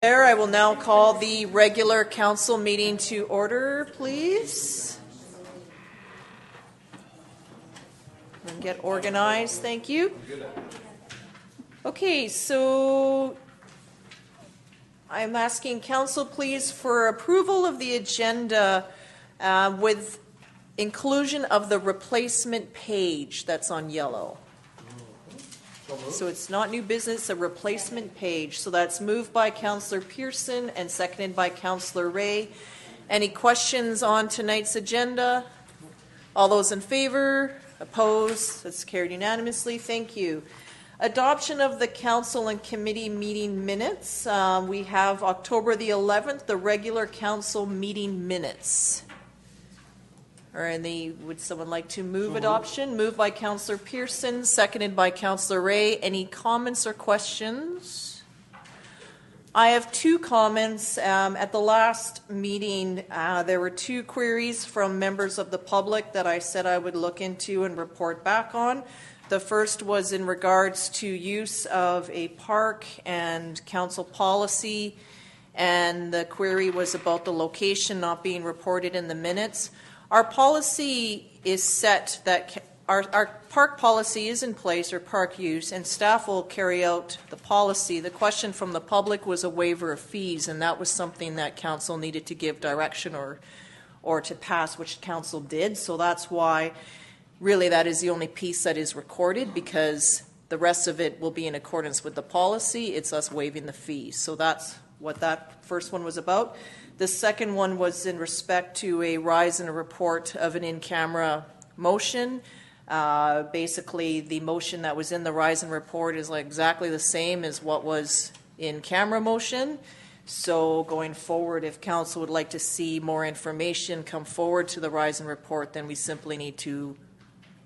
There, I will now call the regular council meeting to order, please. And get organized, thank you. Okay, so I'm asking council, please, for approval of the agenda with inclusion of the replacement page that's on yellow. So it's not new business, a replacement page. So that's moved by Councillor Pearson and seconded by Councillor Ray. Any questions on tonight's agenda? All those in favor? Opposed? That's carried unanimously. Thank you. Adoption of the council and committee meeting minutes. We have October the 11th, the regular council meeting minutes. Would someone like to move adoption? Moved by Councillor Pearson, seconded by Councillor Ray. Any comments or questions? I have two comments. At the last meeting, there were two queries from members of the public that I said I would look into and report back on. The first was in regards to use of a park and council policy, and the query was about the location not being reported in the minutes. Our policy is set that our park policy is in place, or park use, and staff will carry out the policy. The question from the public was a waiver of fees, and that was something that council needed to give direction or to pass, which council did. So that's why really that is the only piece that is recorded, because the rest of it will be in accordance with the policy. It's us waiving the fees. So that's what that first one was about. The second one was in respect to a rise in a report of an in-camera motion. Basically, the motion that was in the rise in report is like exactly the same as what was in camera motion. So going forward, if council would like to see more information come forward to the rise in report, then we simply need to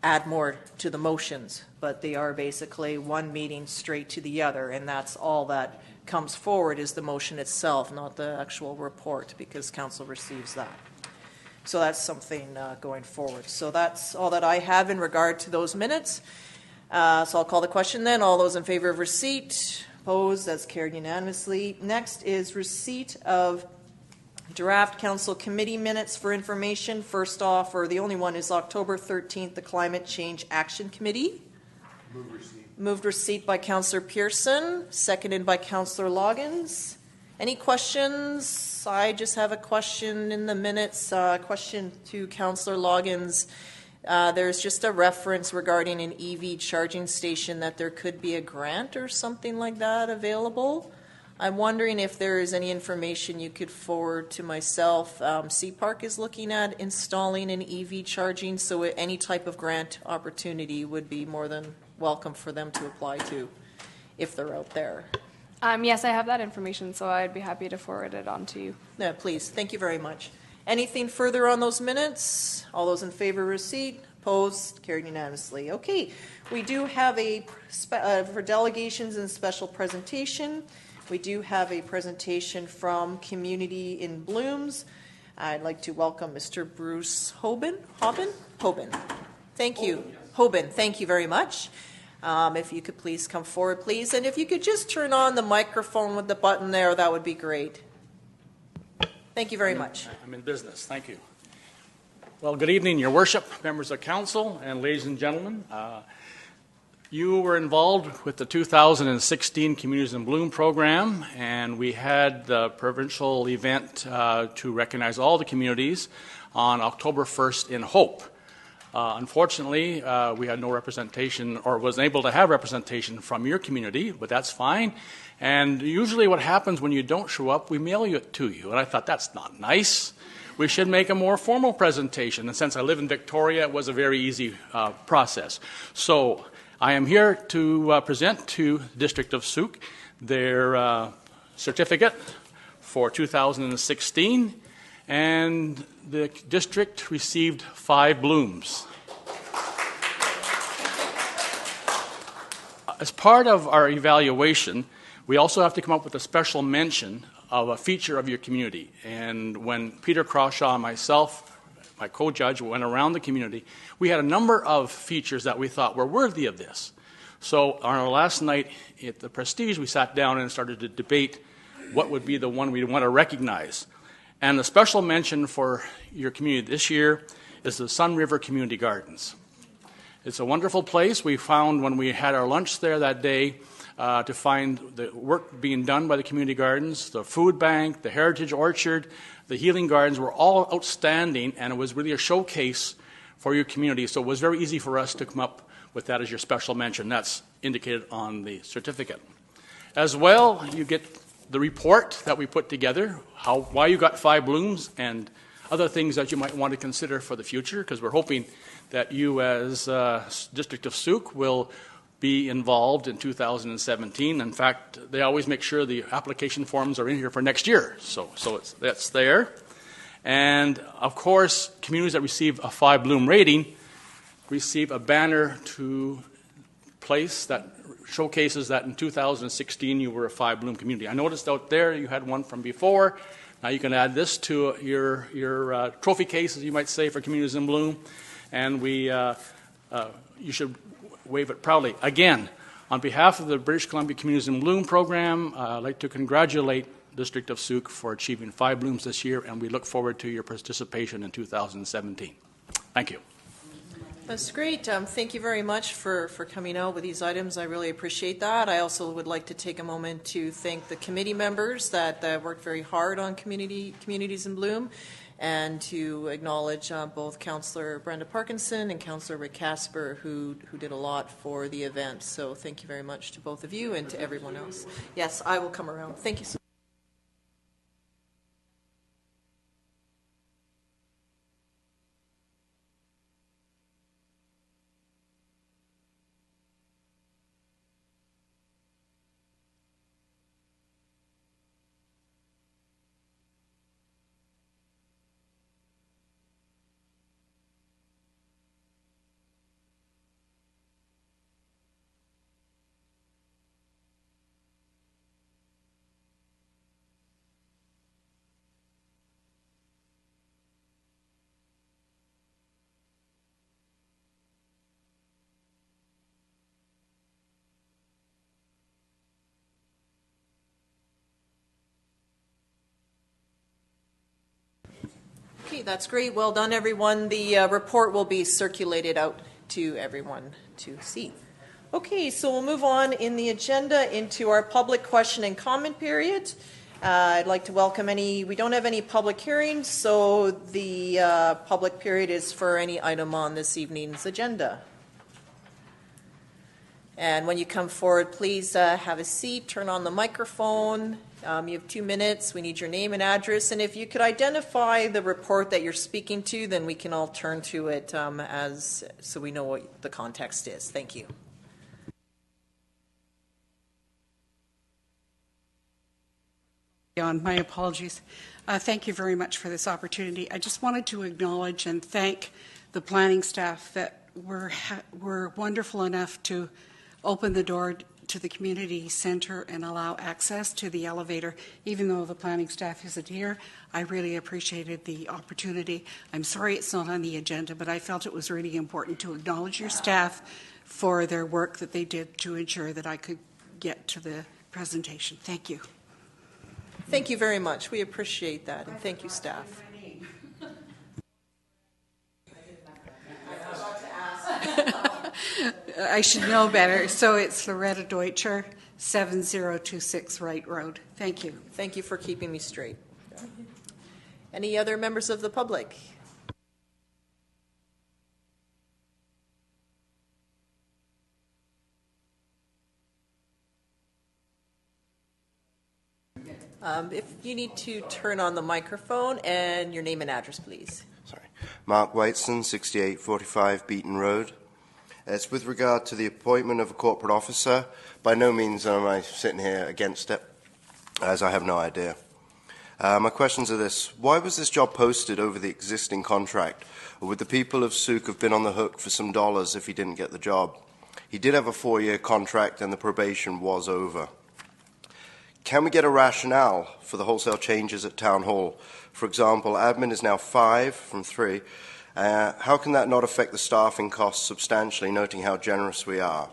add more to the motions. But they are basically one meeting straight to the other, and that's all that comes forward is the motion itself, not the actual report, because council receives that. So that's something going forward. So that's all that I have in regard to those minutes. So I'll call the question then. All those in favor of receipt? Opposed? That's carried unanimously. Next is receipt of draft council committee minutes for information. First off, or the only one, is October 13th, the Climate Change Action Committee. Move receipt. Moved receipt by Councillor Pearson, seconded by Councillor Loggins. Any questions? I just have a question in the minutes. Question to Councillor Loggins. There's just a reference regarding an EV charging station that there could be a grant or something like that available. I'm wondering if there is any information you could forward to myself. CPark is looking at installing an EV charging, so any type of grant opportunity would be more than welcome for them to apply to if they're out there. Yes, I have that information, so I'd be happy to forward it on to you. Yeah, please. Thank you very much. Anything further on those minutes? All those in favor of receipt? Opposed? Carried unanimously. Okay, we do have for delegations and special presentation. We do have a presentation from Community in Blooms. I'd like to welcome Mr. Bruce Hoban. Thank you. Hoban, thank you very much. If you could please come forward, please. And if you could just turn on the microphone with the button there, that would be great. Thank you very much. I'm in business. Thank you. Well, good evening, Your Worship, members of council, and ladies and gentlemen. You were involved with the 2016 Communities in Bloom program, and we had the provincial event to recognize all the communities on October 1st in Hope. Unfortunately, we had no representation, or wasn't able to have representation from your community, but that's fine. And usually what happens when you don't show up, we mail it to you. And I thought, that's not nice. We should make a more formal presentation. And since I live in Victoria, it was a very easy process. So I am here to present to the District of Sault their certificate for 2016, and the district received 5 blooms. As part of our evaluation, we also have to come up with a special mention of a feature of your community. And when Peter Crawshaw and myself, my co-judge, went around the community, we had a number of features that we thought were worthy of this. So on our last night at the Prestige, we sat down and started to debate what would be the one we'd want to recognize. And the special mention for your community this year is the Sun River Community Gardens. It's a wonderful place. We found when we had our lunch there that day to find the work being done by the community gardens, the food bank, the heritage orchard, the healing gardens were all outstanding, and it was really a showcase for your community. So it was very easy for us to come up with that as your special mention. That's indicated on the certificate. As well, you get the report that we put together, why you got 5 blooms, and other things that you might want to consider for the future, because we're hoping that you as District of Sooke will be involved in 2017. In fact, they always make sure the application forms are in here for next year, so that's there. And of course, communities that receive a 5 bloom rating receive a banner to place that showcases that in 2016 you were a 5 bloom community. I noticed out there you had one from before. Now you can add this to your trophy case, as you might say, for Communities in Bloom, and you should wave it proudly. Again, on behalf of the British Columbia Communities in Bloom program, I'd like to congratulate District of Sooke for achieving 5 blooms this year, and we look forward to your participation in 2017. Thank you. That's great. Thank you very much for coming out with these items. I really appreciate that. I also would like to take a moment to thank the committee members that worked very hard on Communities in Bloom, and to acknowledge both Councillor Brenda Parkinson and Councillor Rick Casper, who did a lot for the event. So thank you very much to both of you and to everyone else. Yes, I will come around. Thank you so much. Okay, that's great. Well done, everyone. The report will be circulated out to everyone to see. Okay, so we'll move on in the agenda into our public question and comment period. I'd like to welcome we don't have any public hearings, so the public period is for any item on this evening's agenda. And when you come forward, please have a seat, turn on the microphone. You have 2 minutes. We need your name and address. And if you could identify the report that you're speaking to, then we can all turn to it so we know what the context is. Thank you. My apologies. Thank you very much for this opportunity. I just wanted to acknowledge and thank the planning staff that were wonderful enough to open the door to the community centre and allow access to the elevator. Even though the planning staff isn't here, I really appreciated the opportunity. I'm sorry it's not on the agenda, but I felt it was really important to acknowledge your staff for their work that they did to ensure that I could get to the presentation. Thank you. Thank you very much. We appreciate that, and thank you, staff. I should know better. So it's Loretta Deutscher, 7026 Wright Road. Thank you. Thank you for keeping me straight. Any other members of the public? If you need to turn on the microphone and your name and address, please. Sorry. Mark Whiteson, 6845 Beaton Road. It's with regard to the appointment of a corporate officer. By no means am I sitting here against it, as I have no idea. My questions are this. Why was this job posted over the existing contract? Or would the people of Sooke have been on the hook for some dollars if he didn't get the job? He did have a 4-year contract and the probation was over. Can we get a rationale for the wholesale changes at Town Hall? For example, admin is now 5 from 3. How can that not affect the staffing costs substantially, noting how generous we are?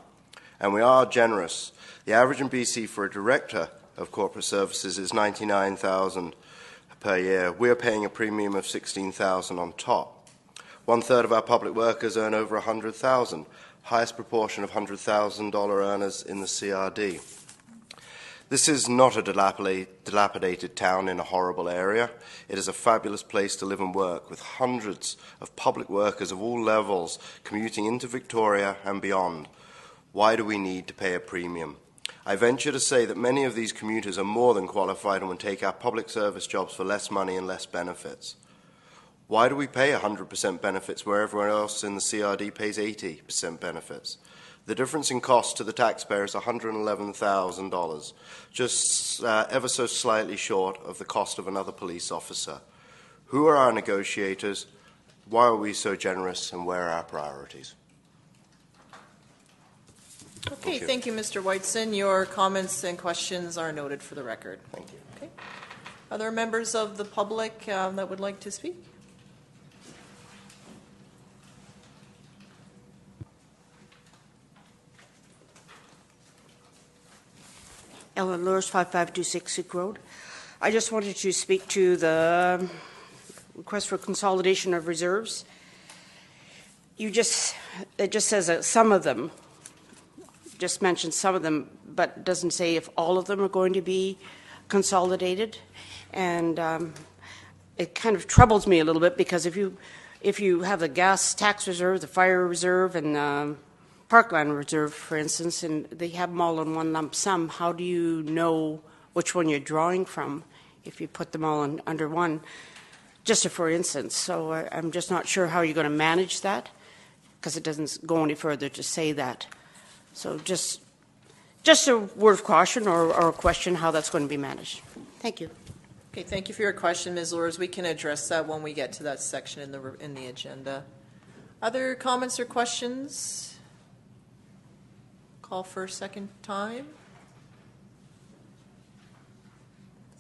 And we are generous. The average in BC for a director of corporate services is $99,000 per year. We're paying a premium of $16,000 on top. 1/3 of our public workers earn over $100,000, highest proportion of $100,000 earners in the CRD. This is not a dilapidated town in a horrible area. It is a fabulous place to live and work, with hundreds of public workers of all levels commuting into Victoria and beyond. Why do we need to pay a premium? I venture to say that many of these commuters are more than qualified and will take our public service jobs for less money and less benefits. Why do we pay 100% benefits where everyone else in the CRD pays 80% benefits? The difference in cost to the taxpayer is $111,000, just ever so slightly short of the cost of another police officer. Who are our negotiators? Why are we so generous, and where are our priorities? Okay, thank you, Mr. Whiteson. Your comments and questions are noted for the record. Thank you. Okay. Other members of the public that would like to speak? Ellen Lewis, 5526 Sick Road. I just wanted to speak to the request for consolidation of reserves. It just says that some of them, just mentioned some of them, but doesn't say if all of them are going to be consolidated. And it kind of troubles me a little bit, because if you have the gas tax reserve, the fire reserve, and Parkland Reserve, for instance, and they have them all in one lump sum, how do you know which one you're drawing from if you put them all under one, just for instance? So I'm just not sure how you're going to manage that, because it doesn't go any further to say that. So just a word of caution or a question how that's going to be managed. Thank you. Okay, thank you for your question, Ms. Lures. We can address that when we get to that section in the agenda. Other comments or questions? Call for a second time.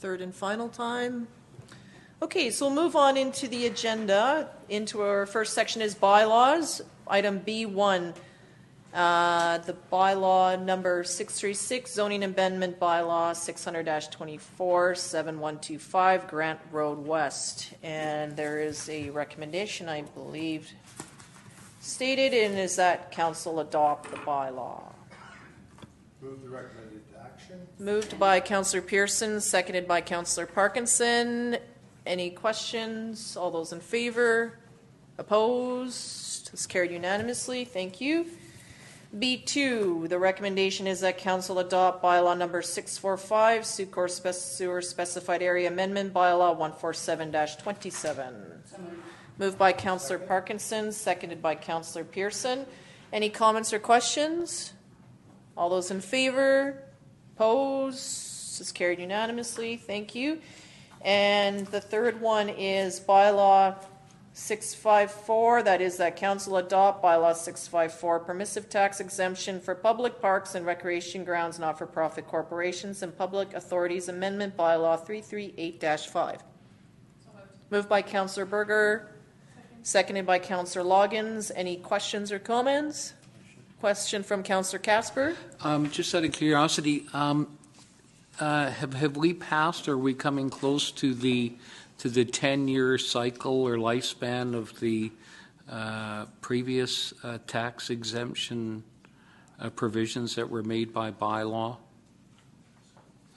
Third and final time. Okay, so we'll move on into the agenda. Into our first section is bylaws. Item B1, the bylaw number 636, zoning amendment bylaw 600-24, 7125 Grant Road West. And there is a recommendation, I believe, stated, and is that council adopt the bylaw. Move the recommended action. Moved by Councillor Pearson, seconded by Councillor Parkinson. Any questions? All those in favor? Opposed? It's carried unanimously. Thank you. B2, the recommendation is that council adopt bylaw number 645, Sewer Specified Area Amendment bylaw 147-27. Moved by Councillor Parkinson, seconded by Councillor Pearson. Any comments or questions? All those in favor? Opposed? It's carried unanimously. Thank you. And the third one is bylaw 654. That is that council adopt bylaw 654, permissive tax exemption for public parks and recreation grounds, not-for-profit corporations and public authorities amendment bylaw 338-5. Moved by Councillor Berger, seconded by Councillor Loggins. Any questions or comments? Question from Councillor Casper. Just out of curiosity, have we passed, or are we coming close to the 10-year cycle or lifespan of the previous tax exemption provisions that were made by bylaw?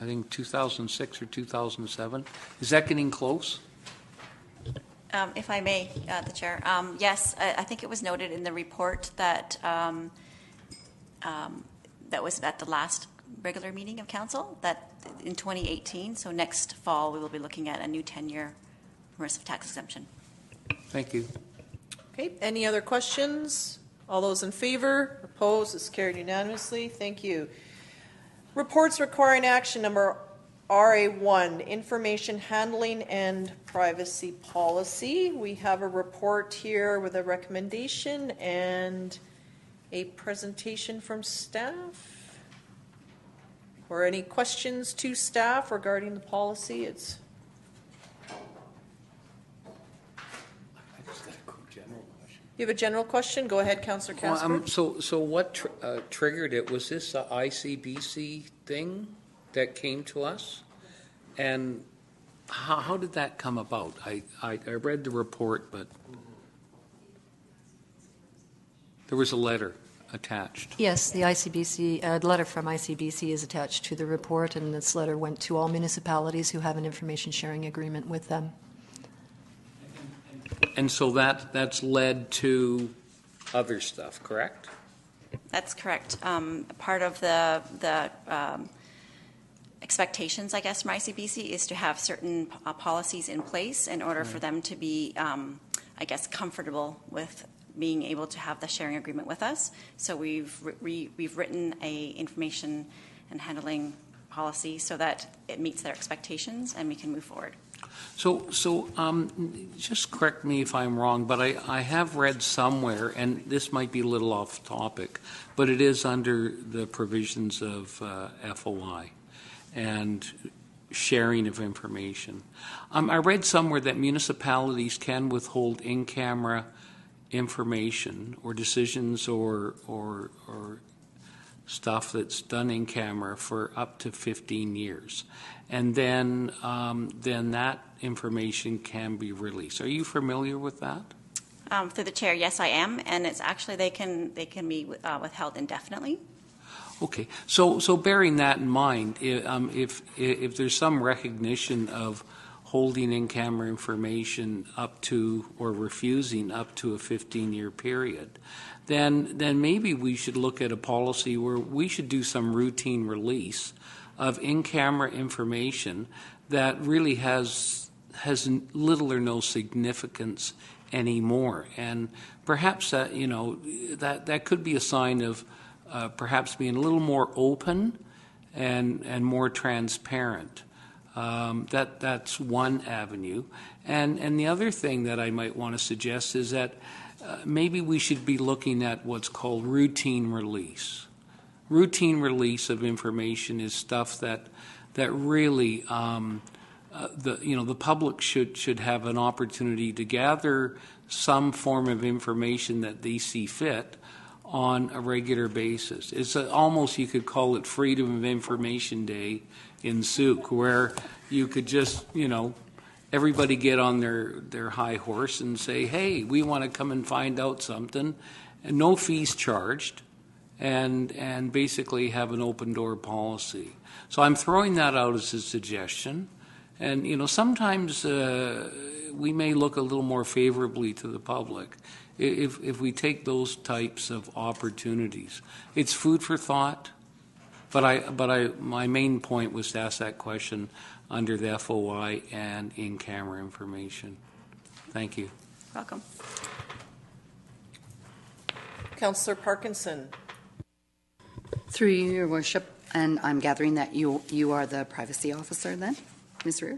I think 2006 or 2007. Is that getting close? If I may, the Chair. Yes, I think it was noted in the report that that was at the last regular meeting of council, that in 2018, so next fall, we will be looking at a new 10-year permissive tax exemption. Thank you. Okay, any other questions? All those in favor? Opposed? It's carried unanimously. Thank you. Reports requiring action number RA1, information handling and privacy policy. We have a report here with a recommendation and a presentation from staff. Or any questions to staff regarding the policy? It's You have a general question? Go ahead, Councillor Casper. So what triggered it? Was this a ICBC thing? that came to us. And how did that come about? I read the report, but there was a letter attached. Yes, the ICBC, letter from ICBC is attached to the report, and this letter went to all municipalities who have an information sharing agreement with them. And so that's led to other stuff, correct? That's correct. Part of the expectations, I guess, from ICBC is to have certain policies in place in order for them to be, I guess, comfortable with being able to have the sharing agreement with us. So we've written a information and handling policy so that it meets their expectations and we can move forward. So just correct me if I'm wrong, but I have read somewhere, and this might be a little off topic, but it is under the provisions of FOI and sharing of information. I read somewhere that municipalities can withhold in-camera information or decisions or stuff that's done in camera for up to 15 years. And then that information can be released. Are you familiar with that? Through the chair, yes, I am, and it's actually they can be withheld indefinitely. Okay, so bearing that in mind, if there's some recognition of holding in-camera information up to or refusing up to a 15-year period, then maybe we should look at a policy where we should do some routine release of in-camera information that really has little or no significance anymore. And perhaps that could be a sign of perhaps being a little more open and more transparent. That's one avenue. And the other thing that I might want to suggest is that maybe we should be looking at what's called routine release. Routine release of information is stuff that really the public should have an opportunity to gather some form of information that they see fit on a regular basis. It's almost, you could call it Freedom of Information Day in Souk, where you could just, everybody get on their high horse and say, hey, we want to come and find out something, and no fees charged, and basically have an open door policy. So I'm throwing that out as a suggestion. And, sometimes we may look a little more favorably to the public if we take those types of opportunities. It's food for thought, but my main point was to ask that question under the FOI and in-camera information. Thank you. Welcome. Councillor Parkinson. Through you, Your Worship, and I'm gathering that you are the privacy officer then, Ms. Rear?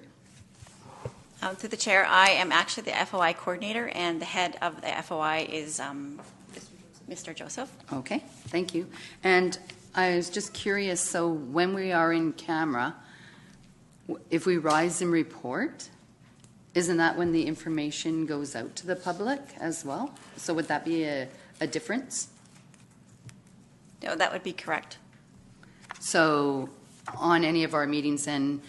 Through the chair, I am actually the FOI coordinator, and the head of the FOI is Mr. Joseph. Okay, thank you. And I was just curious, so when we are in camera, if we rise and report, isn't that when the information goes out to the public as well? So would that be a difference? No, that would be correct. So on any of our meetings then,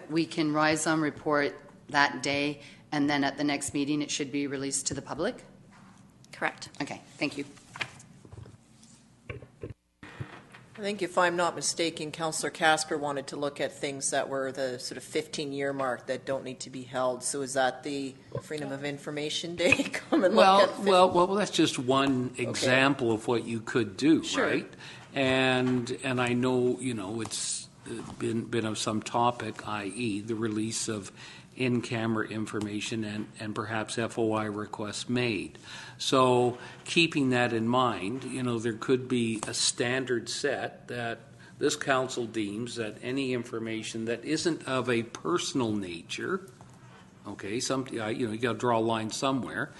we can rise on report that day, and then at the next meeting it should be released to the public? Correct. Okay, thank you. I think if I'm not mistaken, Councillor Casper wanted to look at things that were the sort of 15-year mark that don't need to be held. So is that the Freedom of Information Day? Come and look at well, that's just one example of what you could do, Sure. right? And I know, it's been of some topic, i.e. the release of in-camera information and perhaps FOI requests made. So keeping that in mind, there could be a standard set that this council deems that any information that isn't of a personal nature, okay, you got to draw a line somewhere,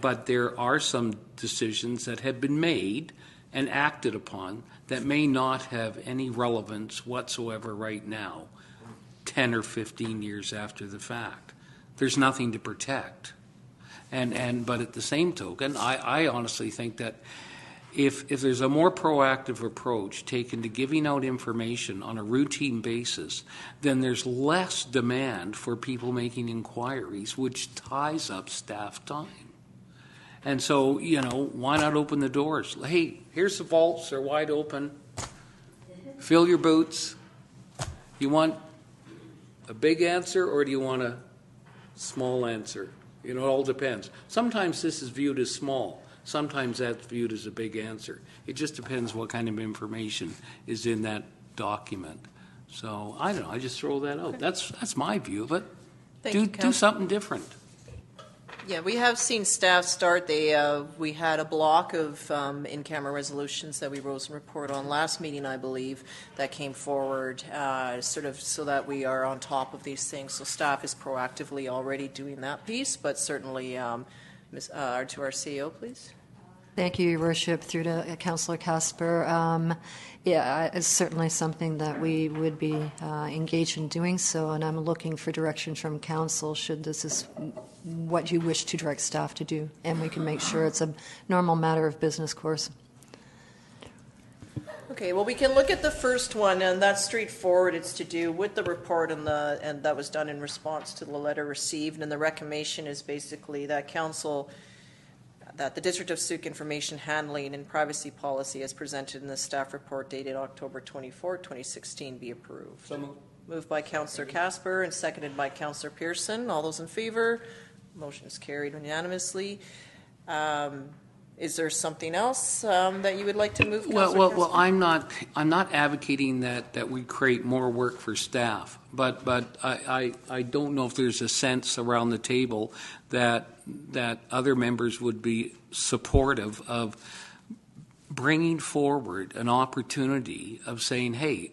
but there are some decisions that have been made and acted upon that may not have any relevance whatsoever right now, 10 or 15 years after the fact. There's nothing to protect. But at the same token, I honestly think that if there's a more proactive approach taken to giving out information on a routine basis, then there's less demand for people making inquiries, which ties up staff time. And so, why not open the doors? Hey, here's the vaults, they're wide open. Fill your boots. You want a big answer or do you want a small answer? It all depends. Sometimes this is viewed as small. Sometimes that's viewed as a big answer. It just depends what kind of information is in that document. So, I don't know, I just throw that out. That's my view of it. Do something different. Yeah, we have seen staff start. We had a block of in-camera resolutions that we rose and report on last meeting, I believe, that came forward sort of so that we are on top of these things. So staff is proactively already doing that piece, but certainly, to our CEO, please. Thank you, Your Worship. Through to Councillor Casper. It's certainly something that we would be engaged in doing so, and I'm looking for direction from Council should this is what you wish to direct staff to do, and we can make sure it's a normal matter of business course. Okay, well, we can look at the first one, and that's straightforward. It's to do with the report and that was done in response to the letter received, and the recommendation is basically that Council that the District of Sooke information handling and privacy policy as presented in the staff report dated October 24, 2016 be approved. So moved. Moved by Councillor Casper and seconded by Councillor Pearson. All those in favor? Motion is carried unanimously. Is there something else that you would like to move, Councillor Casper? Well, I'm not advocating that we create more work for staff, but I don't know if there's a sense around the table that other members would be supportive of bringing forward an opportunity of saying, hey,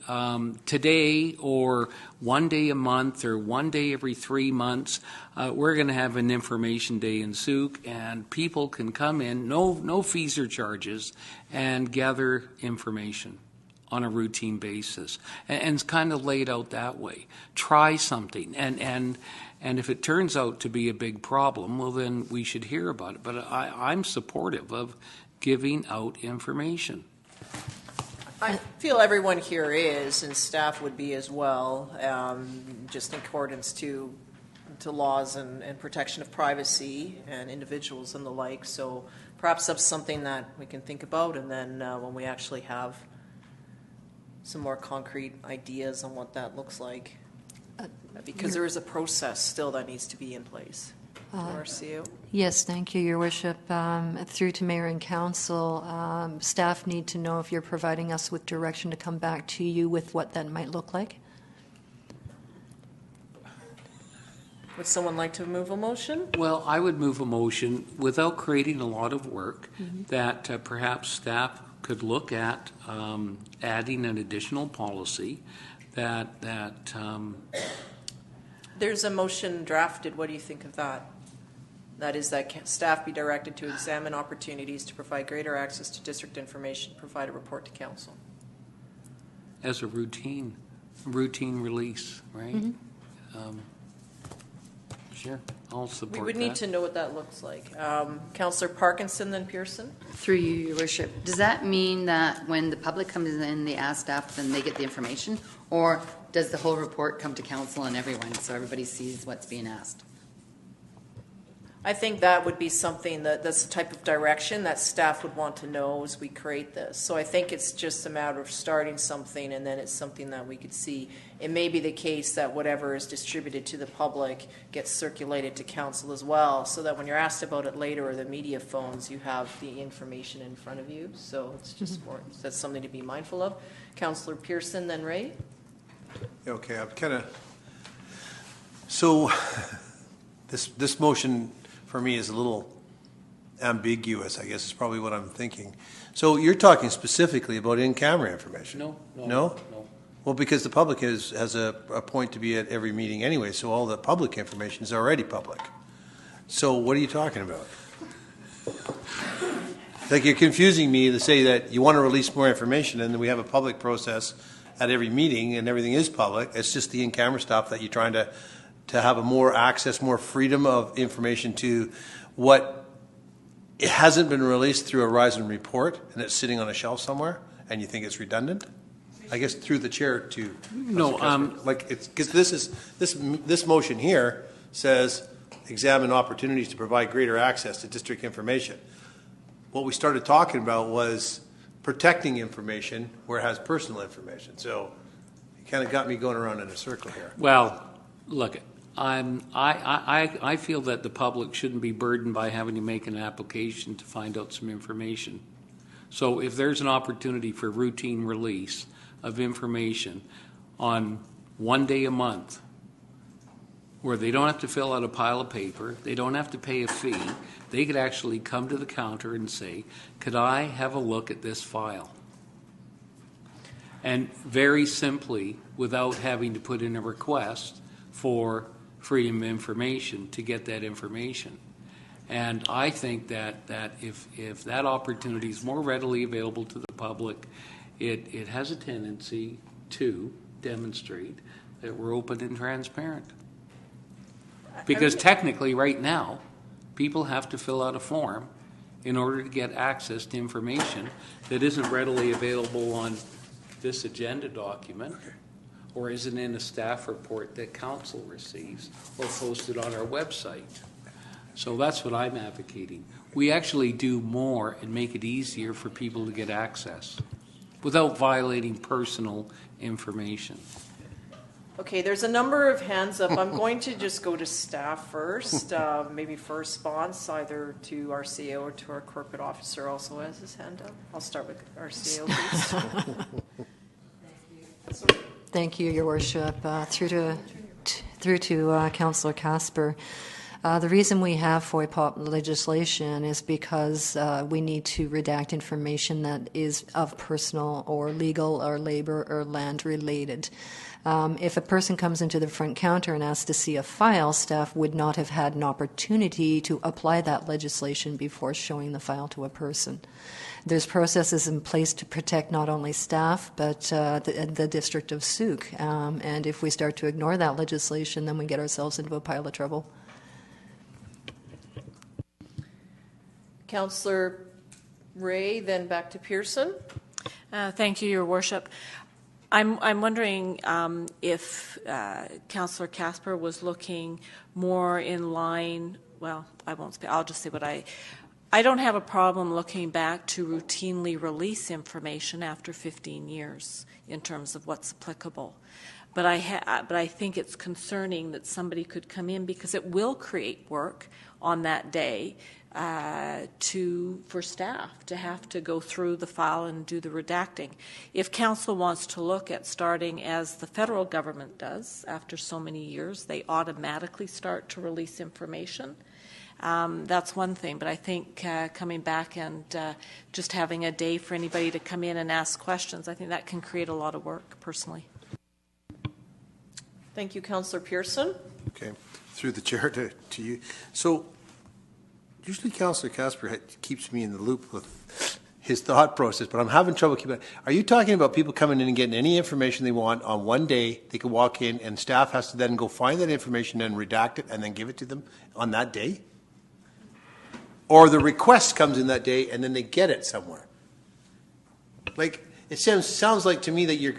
today or one day a month or one day every 3 months, we're going to have an information day in Sooke, and people can come in, no fees or charges, and gather information on a routine basis. And it's kind of laid out that way. Try something. And if it turns out to be a big problem, well, then we should hear about it. But I'm supportive of giving out information. I feel everyone here is, and staff would be as well, just in accordance to laws and protection of privacy and individuals and the like. So perhaps that's something that we can think about, and then when we actually have some more concrete ideas on what that looks like, because there is a process still that needs to be in place. RCO. Yes, thank you, Your Worship. Through to Mayor and Council, staff need to know if you're providing us with direction to come back to you with what that might look like. Would someone like to move a motion? Well, I would move a motion without creating a lot of work that perhaps staff could look at adding an additional policy that There's a motion drafted. What do you think of that? That is that staff be directed to examine opportunities to provide greater access to district information, provide a report to council. as a routine release, right? Sure, I'll support that. We would need to know what that looks like. Councillor Parkinson, then Pearson. Through you, Your Worship. Does that mean that when the public comes in, they ask staff, then they get the information? Or does the whole report come to council and everyone so everybody sees what's being asked? I think that would be something that's the type of direction that staff would want to know as we create this. So I think it's just a matter of starting something, and then it's something that we could see. It may be the case that whatever is distributed to the public gets circulated to council as well, so that when you're asked about it later or the media phones, you have the information in front of you. So it's just more, that's something to be mindful of. Councillor Pearson, then Ray. Okay, I'm kind of, so this motion for me is a little ambiguous, I guess is probably what I'm thinking. So you're talking specifically about in-camera information? No? Well, because the public has a point to be at every meeting anyway, so all the public information is already public. So what are you talking about? Like, you're confusing me to say that you want to release more information and then we have a public process at every meeting and everything is public. It's just the in-camera stuff that you're trying to have a more access, more freedom of information to what it hasn't been released through a Rise and Report, and it's sitting on a shelf somewhere, and you think it's redundant? I guess through the chair to No, like it's because this motion here says examine opportunities to provide greater access to district information. What we started talking about was protecting information where it has personal information. So you kind of got me going around in a circle here. Well, look, I feel that the public shouldn't be burdened by having to make an application to find out some information. So if there's an opportunity for routine release of information on one day a month where they don't have to fill out a pile of paper, they don't have to pay a fee, they could actually come to the counter and say, could I have a look at this file? And very simply, without having to put in a request for freedom of information to get that information. And I think that if that opportunity is more readily available to the public, it has a tendency to demonstrate that we're open and transparent. Because technically, right now, people have to fill out a form in order to get access to information that isn't readily available on this agenda document or isn't in a staff report that council receives or posted on our website. So that's what I'm advocating. We actually do more and make it easier for people to get access without violating personal information. Okay, there's a number of hands up. I'm going to just go to staff first, maybe for response, either to our CEO or to our corporate officer also has his hand up. I'll start with our CEO, please. Thank you, Your Worship. Through to Councillor Casper. The reason we have FOIPOP legislation is because we need to redact information that is of personal or legal or labor or land related. If a person comes into the front counter and asks to see a file, staff would not have had an opportunity to apply that legislation before showing the file to a person. There's processes in place to protect not only staff, but the District of Sauk. And if we start to ignore that legislation, then we get ourselves into a pile of trouble. Councillor Ray, then back to Pearson. Thank you, Your Worship. I'm wondering if Councillor Casper was looking more in line. Well, I won't speak. I'll just say what I don't have a problem looking back to routinely release information after 15 years in terms of what's applicable. But I think it's concerning that somebody could come in because it will create work on that day for staff to have to go through the file and do the redacting. If council wants to look at starting as the federal government does after so many years, they automatically start to release information. That's one thing, but I think coming back and just having a day for anybody to come in and ask questions, I think that can create a lot of work, personally. Thank you, Councillor Pearson. Okay, through the chair to you. So usually Councillor Casper keeps me in the loop with his thought process, but I'm having trouble keeping it. Are you talking about people coming in and getting any information they want on one day? They can walk in and staff has to then go find that information and redact it and then give it to them on that day? Or the request comes in that day and then they get it somewhere? Like, it sounds like to me that you're,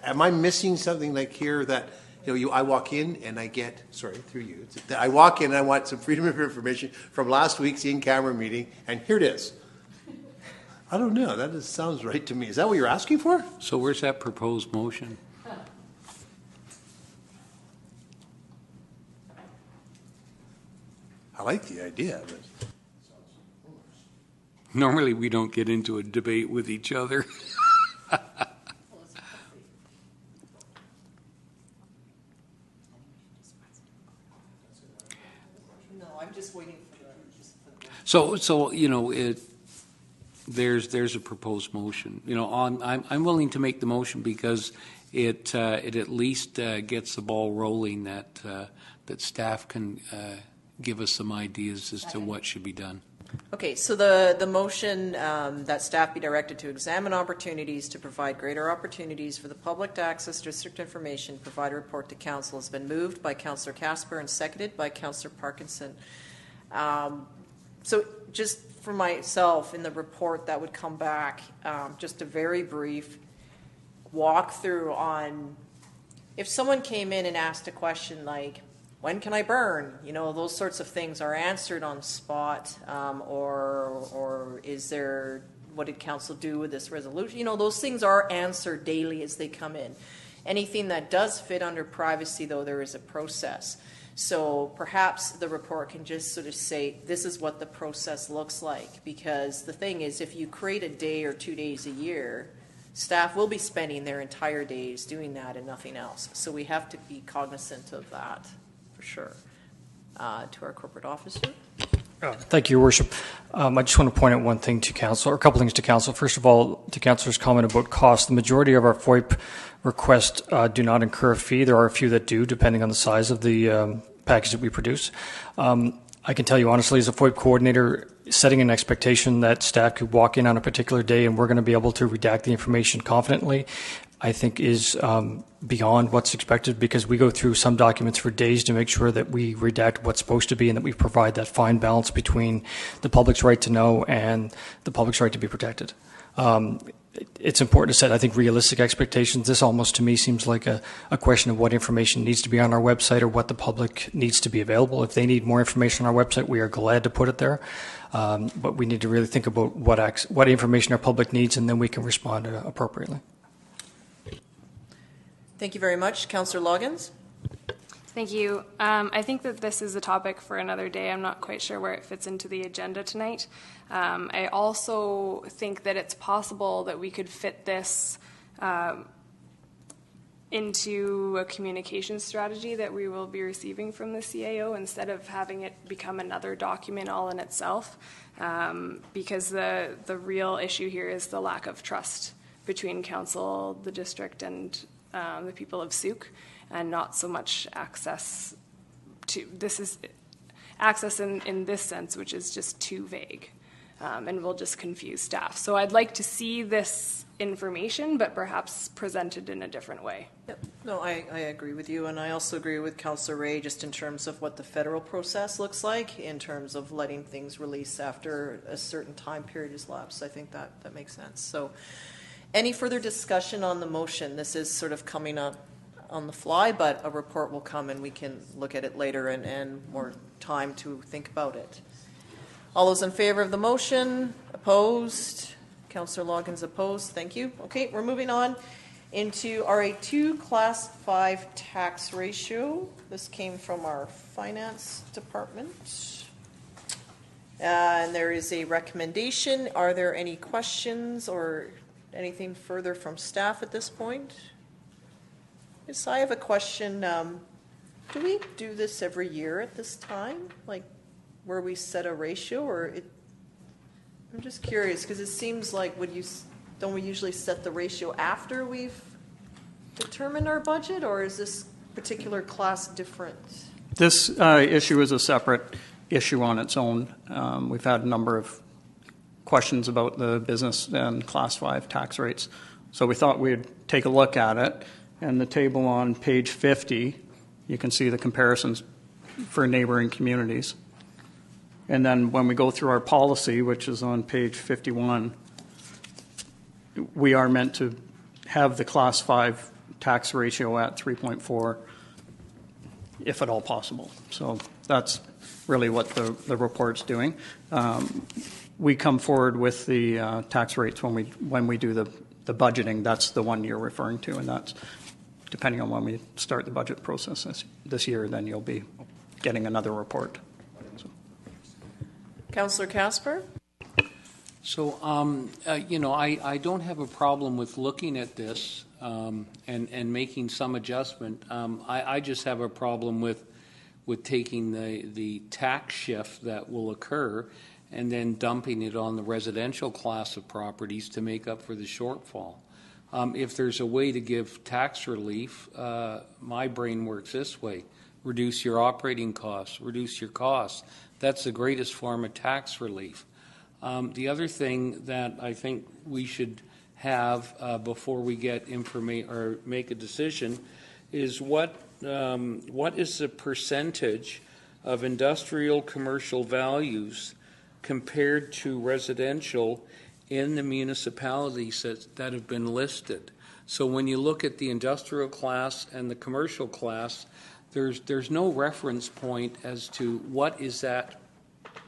am I missing something like here that, I walk in and I get, sorry, through you, I walk in and I want some freedom of information from last week's in-camera meeting, and here it is. I don't know, that just sounds right to me. Is that what you're asking for? So where's that proposed motion? I like the idea, but Normally we don't get into a debate with each other. No, I'm just waiting for there's a proposed motion. I'm willing to make the motion because it at least gets the ball rolling that staff can give us some ideas as to what should be done. Okay, so the motion that staff be directed to examine opportunities to provide greater opportunities for the public to access district information, provide a report to council has been moved by Councillor Casper and seconded by Councillor Parkinson. So just for myself, in the report that would come back, just a very brief walkthrough on if someone came in and asked a question like, when can I burn? You know, those sorts of things are answered on spot, or is there, what did council do with this resolution? You know, those things are answered daily as they come in. Anything that does fit under privacy, though, there is a process. So perhaps the report can just sort of say, this is what the process looks like. Because the thing is, if you create a day or 2 days a year, staff will be spending their entire days doing that and nothing else. So we have to be cognizant of that, for sure. To our corporate officer. Thank you, Your Worship. I just want to point out one thing to Council, or a couple things to Council. First of all, to Councillor's comment about cost, the majority of our FOIP requests do not incur a fee. There are a few that do, depending on the size of the package that we produce. I can tell you honestly, as a FOIP coordinator, setting an expectation that staff could walk in on a particular day and we're going to be able to redact the information confidently, I think is beyond what's expected, because we go through some documents for days to make sure that we redact what's supposed to be and that we provide that fine balance between the public's right to know and the public's right to be protected. It's important to set, I think, realistic expectations. This almost to me seems like a question of what information needs to be on our website or what the public needs to be available. If they need more information on our website, we are glad to put it there. But we need to really think about what information our public needs, and then we can respond appropriately. Thank you very much. Councillor Loggins? Thank you. I think that this is a topic for another day. I'm not quite sure where it fits into the agenda tonight. I also think that it's possible that we could fit this into a communication strategy that we will be receiving from the CAO instead of having it become another document all in itself, because the real issue here is the lack of trust between council, the district, and the people of Souk, and not so much access to, this is access in this sense, which is just too vague, and will just confuse staff. So I'd like to see this information, but perhaps presented in a different way. Yep. No, I agree with you, and I also agree with Councillor Ray just in terms of what the federal process looks like in terms of letting things release after a certain time period is lapsed. I think that makes sense. So any further discussion on the motion? This is sort of coming up on the fly, but a report will come and we can look at it later and more time to think about it. All those in favor of the motion? Opposed? Councillor Loggins opposed. Thank you. Okay, we're moving on into RA2 Class 5 tax ratio. This came from our finance department. And there is a recommendation. Are there any questions or anything further from staff at this point? Yes, I have a question. Do we do this every year at this time? Like where we set a ratio, or I'm just curious because it seems like don't we usually set the ratio after we've determined our budget, or is this particular class different? This issue is a separate issue on its own. We've had a number of questions about the business and Class 5 tax rates. So we thought we'd take a look at it. And the table on page 50, you can see the comparisons for neighboring communities. And then when we go through our policy, which is on page 51, we are meant to have the Class 5 tax ratio at 3.4, if at all possible. So that's really what the report's doing. We come forward with the tax rates when we do the budgeting. That's the one you're referring to, and that's depending on when we start the budget process this year, then you'll be getting another report. So. Councillor Casper? So, I don't have a problem with looking at this and making some adjustment. I just have a problem with taking the tax shift that will occur and then dumping it on the residential class of properties to make up for the shortfall. If there's a way to give tax relief, my brain works this way. Reduce your operating costs, reduce your costs. That's the greatest form of tax relief. The other thing that I think we should have before we get information or make a decision is what is the percentage of industrial commercial values compared to residential in the municipalities that have been listed. So when you look at the industrial class and the commercial class, there's no reference point as to what is that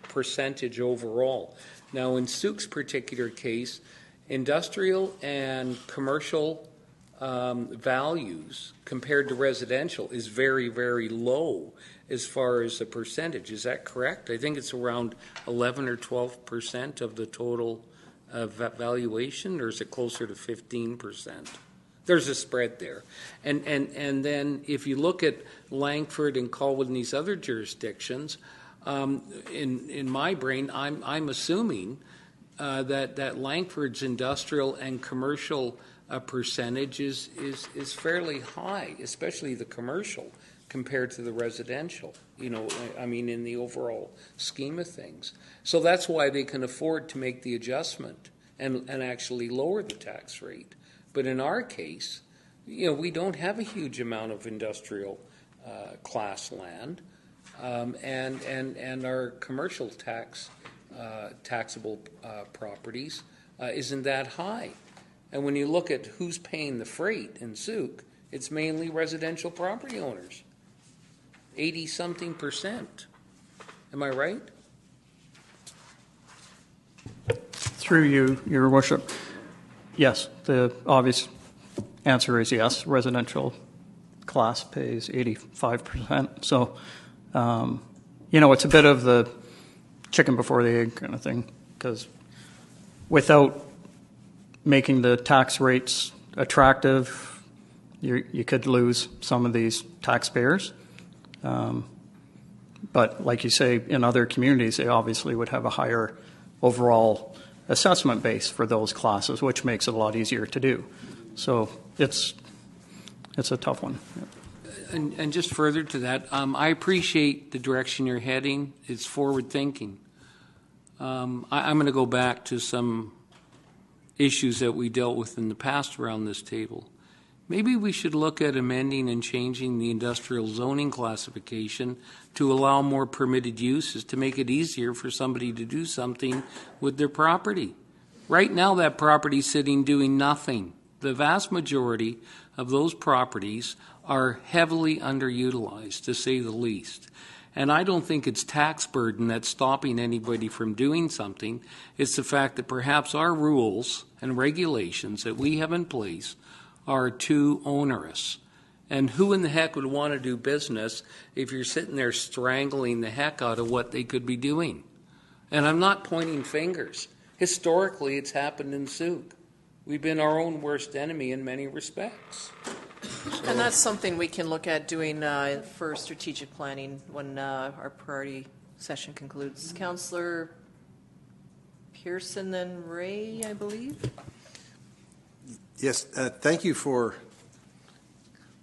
percentage overall. Now, in Sook's particular case, industrial and commercial values compared to residential is very, very low as far as the percentage. Is that correct? I think it's around 11 or 12% of the total valuation, or is it closer to 15%? There's a spread there. And then if you look at Langford and Colwood and these other jurisdictions, in my brain, I'm assuming that Langford's industrial and commercial percentage is fairly high, especially the commercial compared to the residential, I mean, in the overall scheme of things. So that's why they can afford to make the adjustment and actually lower the tax rate. But in our case, we don't have a huge amount of industrial class land, and our commercial taxable properties isn't that high. And when you look at who's paying the freight in Sook, it's mainly residential property owners, 80-something%. Am I right? Through you, Your Worship, yes, the obvious answer is yes. Residential class pays 85%. So, it's a bit of the chicken before the egg kind of thing, because without making the tax rates attractive, you could lose some of these taxpayers. But like you say, in other communities, they obviously would have a higher overall assessment base for those classes, which makes it a lot easier to do. So it's a tough one. And just further to that, I appreciate the direction you're heading. It's forward thinking. I'm going to go back to some issues that we dealt with in the past around this table. Maybe we should look at amending and changing the industrial zoning classification to allow more permitted uses to make it easier for somebody to do something with their property. Right now, that property's sitting doing nothing. The vast majority of those properties are heavily underutilized, to say the least. And I don't think it's tax burden that's stopping anybody from doing something. It's the fact that perhaps our rules and regulations that we have in place are too onerous. And who in the heck would want to do business if you're sitting there strangling the heck out of what they could be doing? And I'm not pointing fingers. Historically, it's happened in Sook. We've been our own worst enemy in many respects. And that's something we can look at doing for strategic planning when our priority session concludes. Councillor Pearson, then Ray, I believe. Yes, thank you for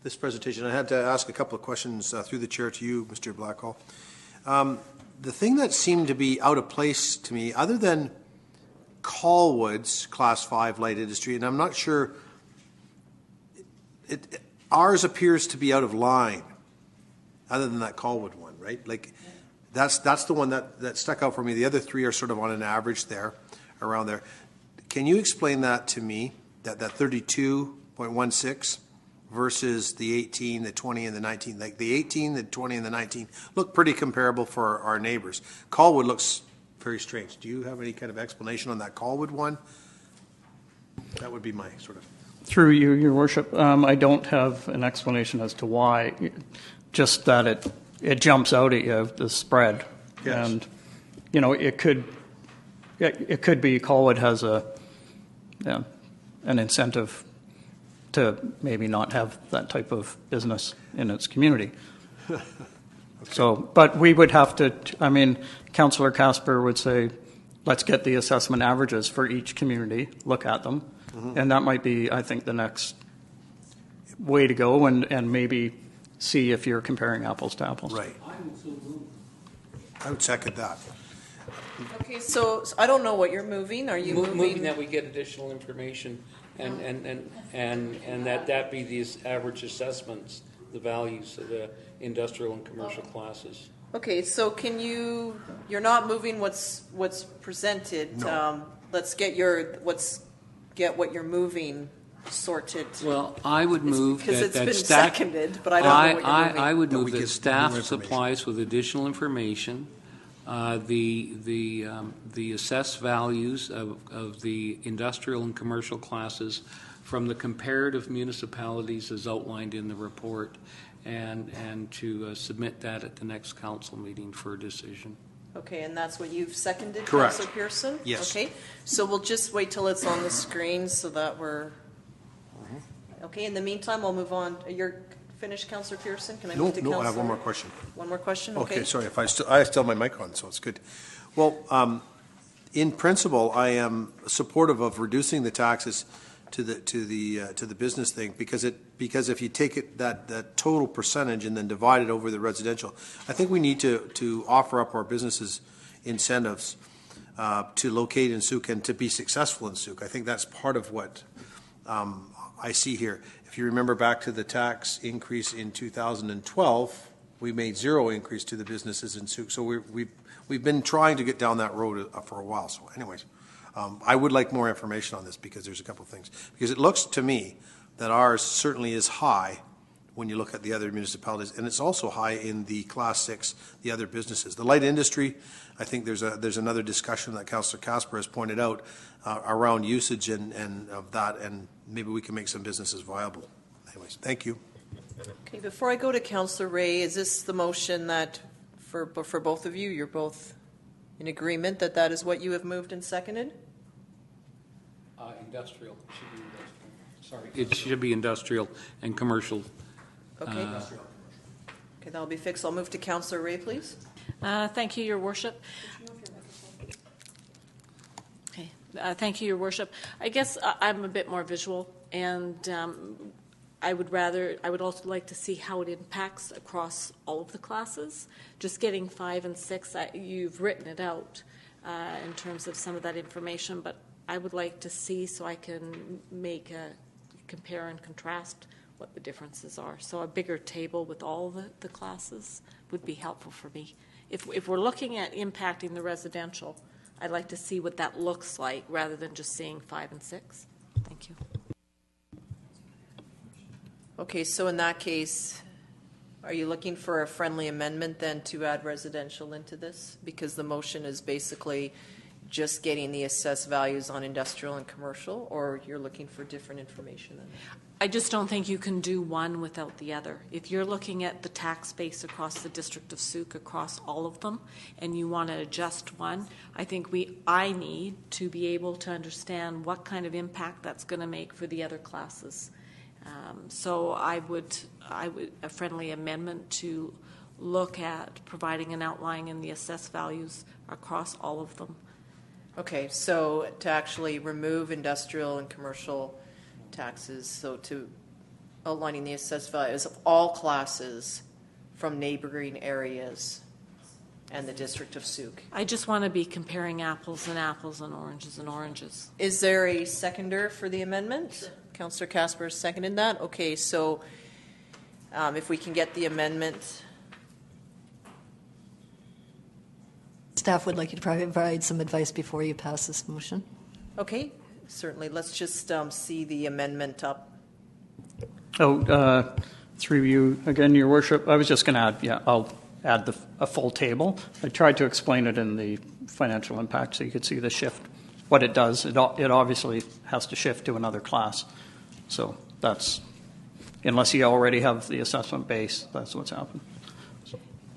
this presentation. I had to ask a couple of questions through the chair to you, Mr. Blackhall. The thing that seemed to be out of place to me, other than Colwood's Class 5 light industry, and I'm not sure, ours appears to be out of line, other than that Colwood one, right? Like, that's the one that stuck out for me. The other three are sort of on an average there, around there. Can you explain that to me? That 32.16 versus the 18, the 20, and the 19. Like the 18, the 20, and the 19 look pretty comparable for our neighbors. Colwood looks very strange. Do you have any kind of explanation on that Colwood one? That would be my sort of... Through you, Your Worship, I don't have an explanation as to why, just that it jumps out at you, the spread. Yes. And, it could be Colwood has an incentive to maybe not have that type of business in its community. Okay. So, but we would have to, Councillor Casper would say, let's get the assessment averages for each community, look at them, and that might be, I think, the next way to go, and maybe see if you're comparing apples to apples. Right. I would second that. Okay, so I don't know what you're moving. Are you moving that we get additional information and that be these average assessments the values of the industrial and commercial classes. Okay, so you're not moving what's presented. No. Let's get what you're moving sorted. Well, I would move because that it's been staff. seconded, but I don't know what you're moving. I would That move we that get staff new information. supplies with additional information, the assessed values of the industrial and commercial classes from the comparative municipalities as outlined in the report, and to submit that at the next council meeting for a decision. Okay, and that's what you've seconded, Correct. Councillor Pearson? Yes. Okay, so we'll just wait till it's on the screen so that we're... Okay, in the meantime, I'll move on. You're finished, Councillor Pearson? Can I move to No, Councillor? I have one more question. One more question? Okay, sorry, if I still have my mic on, so it's good. Well, in principle, I am supportive of reducing the taxes to the business thing, because if you take it that total percentage and then divide it over the residential, I think we need to offer up our businesses incentives to locate in Sooke and to be successful in Sooke. I think that's part of what I see here. If you remember back to the tax increase in 2012, we made zero increase to the businesses in Sooke. So we've been trying to get down that road for a while. So anyways, I would like more information on this, because there's a couple of things. Because it looks to me that ours certainly is high when you look at the other municipalities, and it's also high in the Class 6, the other businesses. The light industry, I think there's another discussion that Councillor Casper has pointed out around usage and of that, and maybe we can make some businesses viable. Anyways, thank you. Okay, before I go to Councillor Ray, is this the motion that for both of you, you're both in agreement that is what you have moved and seconded? Industrial. It should be industrial. Sorry. It should be industrial and commercial. Okay. Okay, that'll be fixed. I'll move to Councillor Ray, please. Thank you, Your Worship. Okay. Thank you, Your Worship. I guess I'm a bit more visual, and I would also like to see how it impacts across all of the classes. Just getting 5 and 6, you've written it out in terms of some of that information, but I would like to see so I can make a compare and contrast what the differences are. So a bigger table with all the classes would be helpful for me. If we're looking at impacting the residential, I'd like to see what that looks like rather than just seeing 5 and 6. Thank you. Okay, so in that case, are you looking for a friendly amendment then to add residential into this? Because the motion is basically just getting the assessed values on industrial and commercial, or you're looking for different information then? I just don't think you can do one without the other. If you're looking at the tax base across the District of Sooke, across all of them, and you want to adjust one, I think I need to be able to understand what kind of impact that's going to make for the other classes. So I would a friendly amendment to look at providing an outline in the assessed values across all of them. Okay, so to actually remove industrial and commercial taxes, so to outlining the assessed values of all classes from neighboring areas and the District of Sooke. I just want to be comparing apples and apples and oranges and oranges. Is there a seconder for the amendment? Councillor Casper seconded that. Okay, so if we can get the amendment. Staff would like you to provide some advice before you pass this motion. Okay, certainly. Let's just see the amendment up. Through you again, Your Worship. I was just going to add, I'll add a full table. I tried to explain it in the financial impact so you could see the shift. What it does, it obviously has to shift to another class. So that's, unless you already have the assessment base, that's what's happened.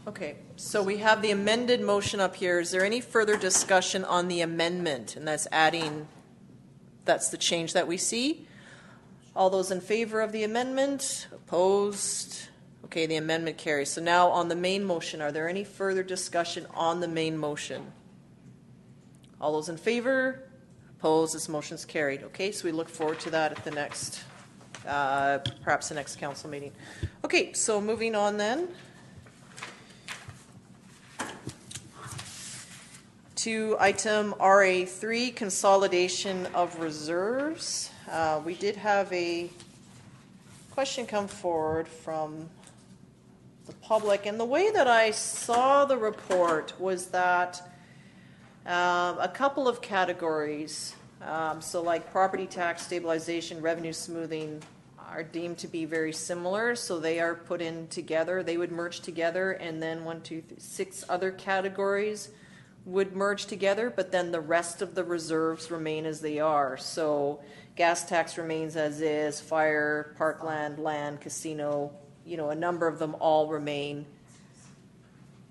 Okay, so we have the amended motion up here. Is there any further discussion on the amendment? And that's the change that we see. All those in favor of the amendment? Opposed? Okay, the amendment carries. So now on the main motion, are there any further discussion on the main motion? All those in favor? Opposed? This motion's carried. Okay, so we look forward to that at the next, perhaps the next council meeting. Okay, so moving on then to item RA3, consolidation of reserves. We did have a question come forward from public, and the way that I saw the report was that a couple of categories, so like property tax stabilization, revenue smoothing, are deemed to be very similar, so they are put in together. They would merge together, and then 6 other categories would merge together, but then the rest of the reserves remain as they are. So gas tax remains as is, fire, parkland, land, casino, a number of them all remain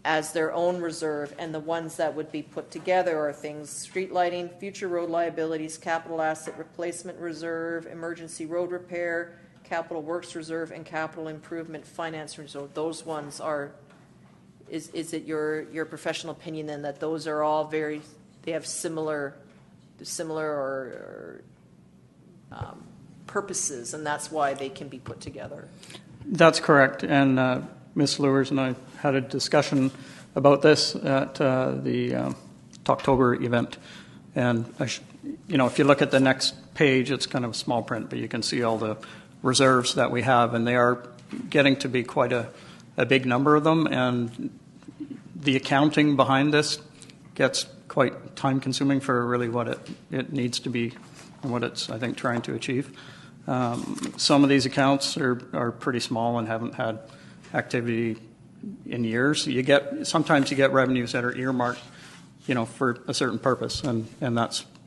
as their own reserve, and the ones that would be put together are things: street lighting, future road liabilities, capital asset replacement reserve, emergency road repair, capital works reserve, and capital improvement finance reserve. Those ones are, is it your professional opinion then that those are all they have similar or purposes, and that's why they can be put together? That's correct. And Ms. Lewers and I had a discussion about this at the October event. And, if you look at the next page, it's kind of small print, but you can see all the reserves that we have, and they are getting to be quite a big number of them. And the accounting behind this gets quite time-consuming for really what it needs to be and what it's, I think, trying to achieve. Some of these accounts are pretty small and haven't had activity in years. Sometimes you get revenues that are earmarked, for a certain purpose, and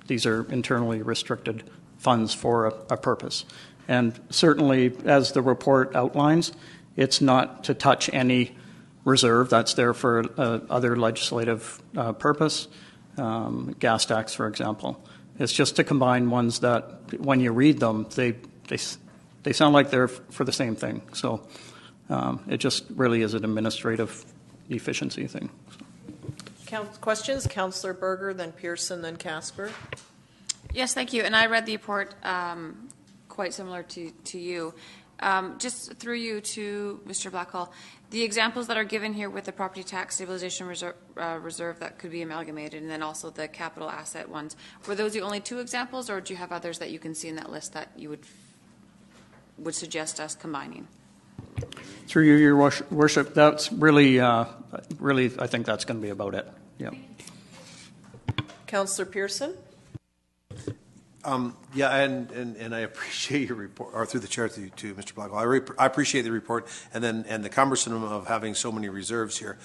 these are internally restricted funds for a purpose. And certainly, as the report outlines, it's not to touch any reserve that's there for other legislative purpose, gas tax, for example. It's just to combine ones that, when you read them, they sound like they're for the same thing. So it just really is an administrative efficiency thing. Questions? Councillor Berger, then Pearson, then Casper. Yes, thank you. And I read the report quite similar to you. Just through you to Mr. Blackhall, the examples that are given here with the property tax stabilization reserve that could be amalgamated, and then also the capital asset ones, were those the only 2 examples, or do you have others that you can see in that list that you would suggest us combining? Through you, Your Worship, that's really, I think that's going to be about it. Yeah. Councillor Pearson. And I appreciate your report, or through the chair to Mr. Blackwell. I appreciate the report, and the cumbersome of having so many reserves here.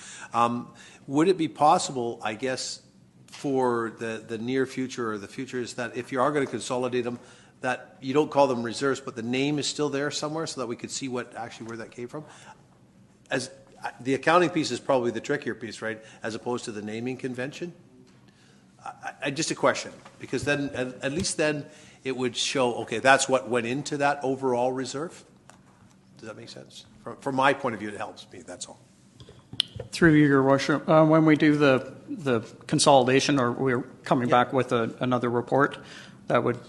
Would it be possible, I guess, for the near future or the future, is that if you are going to consolidate them, that you don't call them reserves, but the name is still there somewhere, so that we could see where that came from? As the accounting piece is probably the trickier piece, right? As opposed to the naming convention. Just a question, because then at least then it would show, okay, that's what went into that overall reserve. Does that make sense? From my point of view, it helps me. That's all. Through you, Your Worship, when we do the consolidation, or we're coming back with another report, that would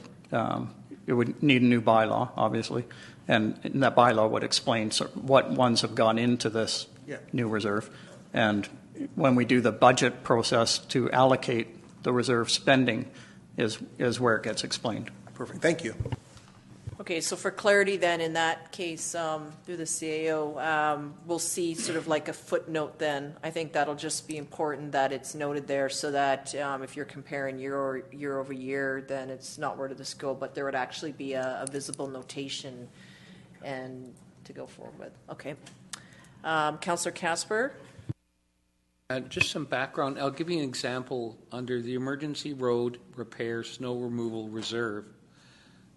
it would need a new bylaw, obviously, and that bylaw would explain what ones have gone into this new reserve, and when we do the budget process to allocate the reserve spending is where it gets explained. Perfect. Thank you. Okay, so for clarity then, in that case, through the CAO, we'll see sort of like a footnote then. I think that'll just be important that it's noted there, so that if you're comparing year over year, then it's not where did this go, but there would actually be a visible notation and to go forward with. Okay. Councillor Casper. Just some background. I'll give you an example. Under the Emergency Road Repair Snow Removal Reserve,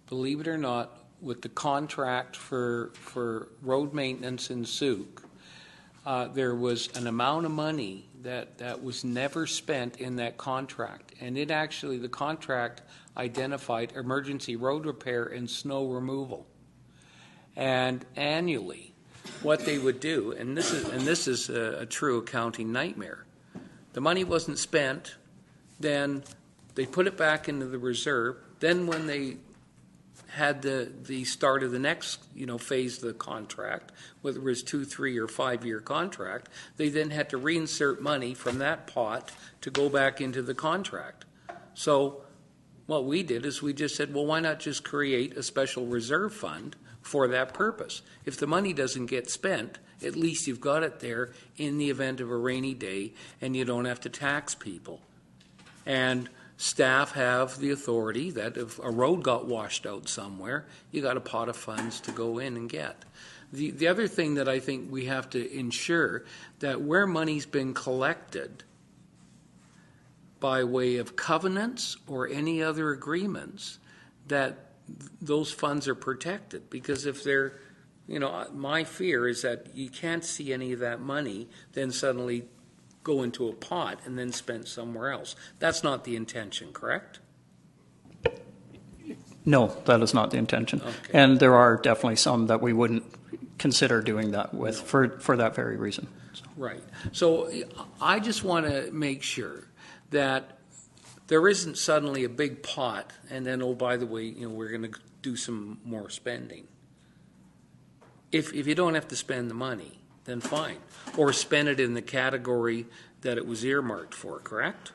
believe it or not, with the contract for road maintenance in Souk, there was an amount of money that was never spent in that contract. And the contract identified emergency road repair and snow removal. And annually, what they would do, and this is a true accounting nightmare. The money wasn't spent, then they put it back into the reserve. Then when they had the start of the next phase of the contract, whether it was 2, 3, or 5 year contract, they then had to reinsert money from that pot to go back into the contract. So what we did is we just said, well, why not just create a special reserve fund for that purpose. If the money doesn't get spent, at least you've got it there in the event of a rainy day, and you don't have to tax people. And staff have the authority that if a road got washed out somewhere, you got a pot of funds to go in and get. The other thing that I think we have to ensure that where money's been collected by way of covenants or any other agreements, that those funds are protected. Because if they're, my fear is that you can't see any of that money then suddenly go into a pot and then spent somewhere else. That's not the intention, correct? No, that is not the intention. Okay. And there are definitely some that we wouldn't consider doing that with for that very reason. So. Right. So I just want to make sure that there isn't suddenly a big pot and then, oh, by the way, we're going to do some more spending. If you don't have to spend the money, then fine. Or spend it in the category that it was earmarked for, correct?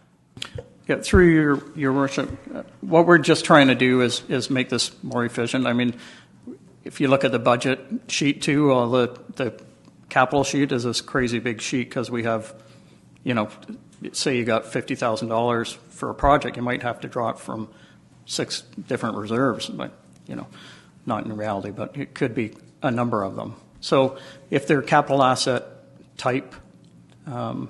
Yeah, through your worship, what we're just trying to do is make this more efficient. I mean, if you look at the budget sheet too, the capital sheet is this crazy big sheet because we have, say you got $50,000 for a project, you might have to draw it from 6 different reserves, but, not in reality, but it could be a number of them. So if they're capital asset type, the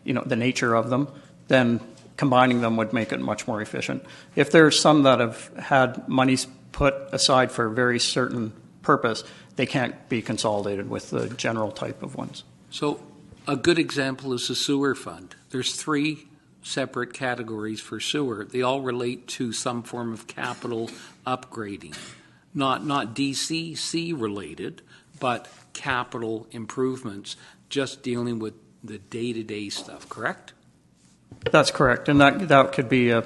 nature of them, then combining them would make it much more efficient. If there's some that have had monies put aside for a very certain purpose, they can't be consolidated with the general type of ones. So a good example is the sewer fund. There's 3 separate categories for sewer. They all relate to some form of capital upgrading. Not DCC related, but capital improvements, just dealing with the day-to-day stuff, correct? That's correct, and that could be a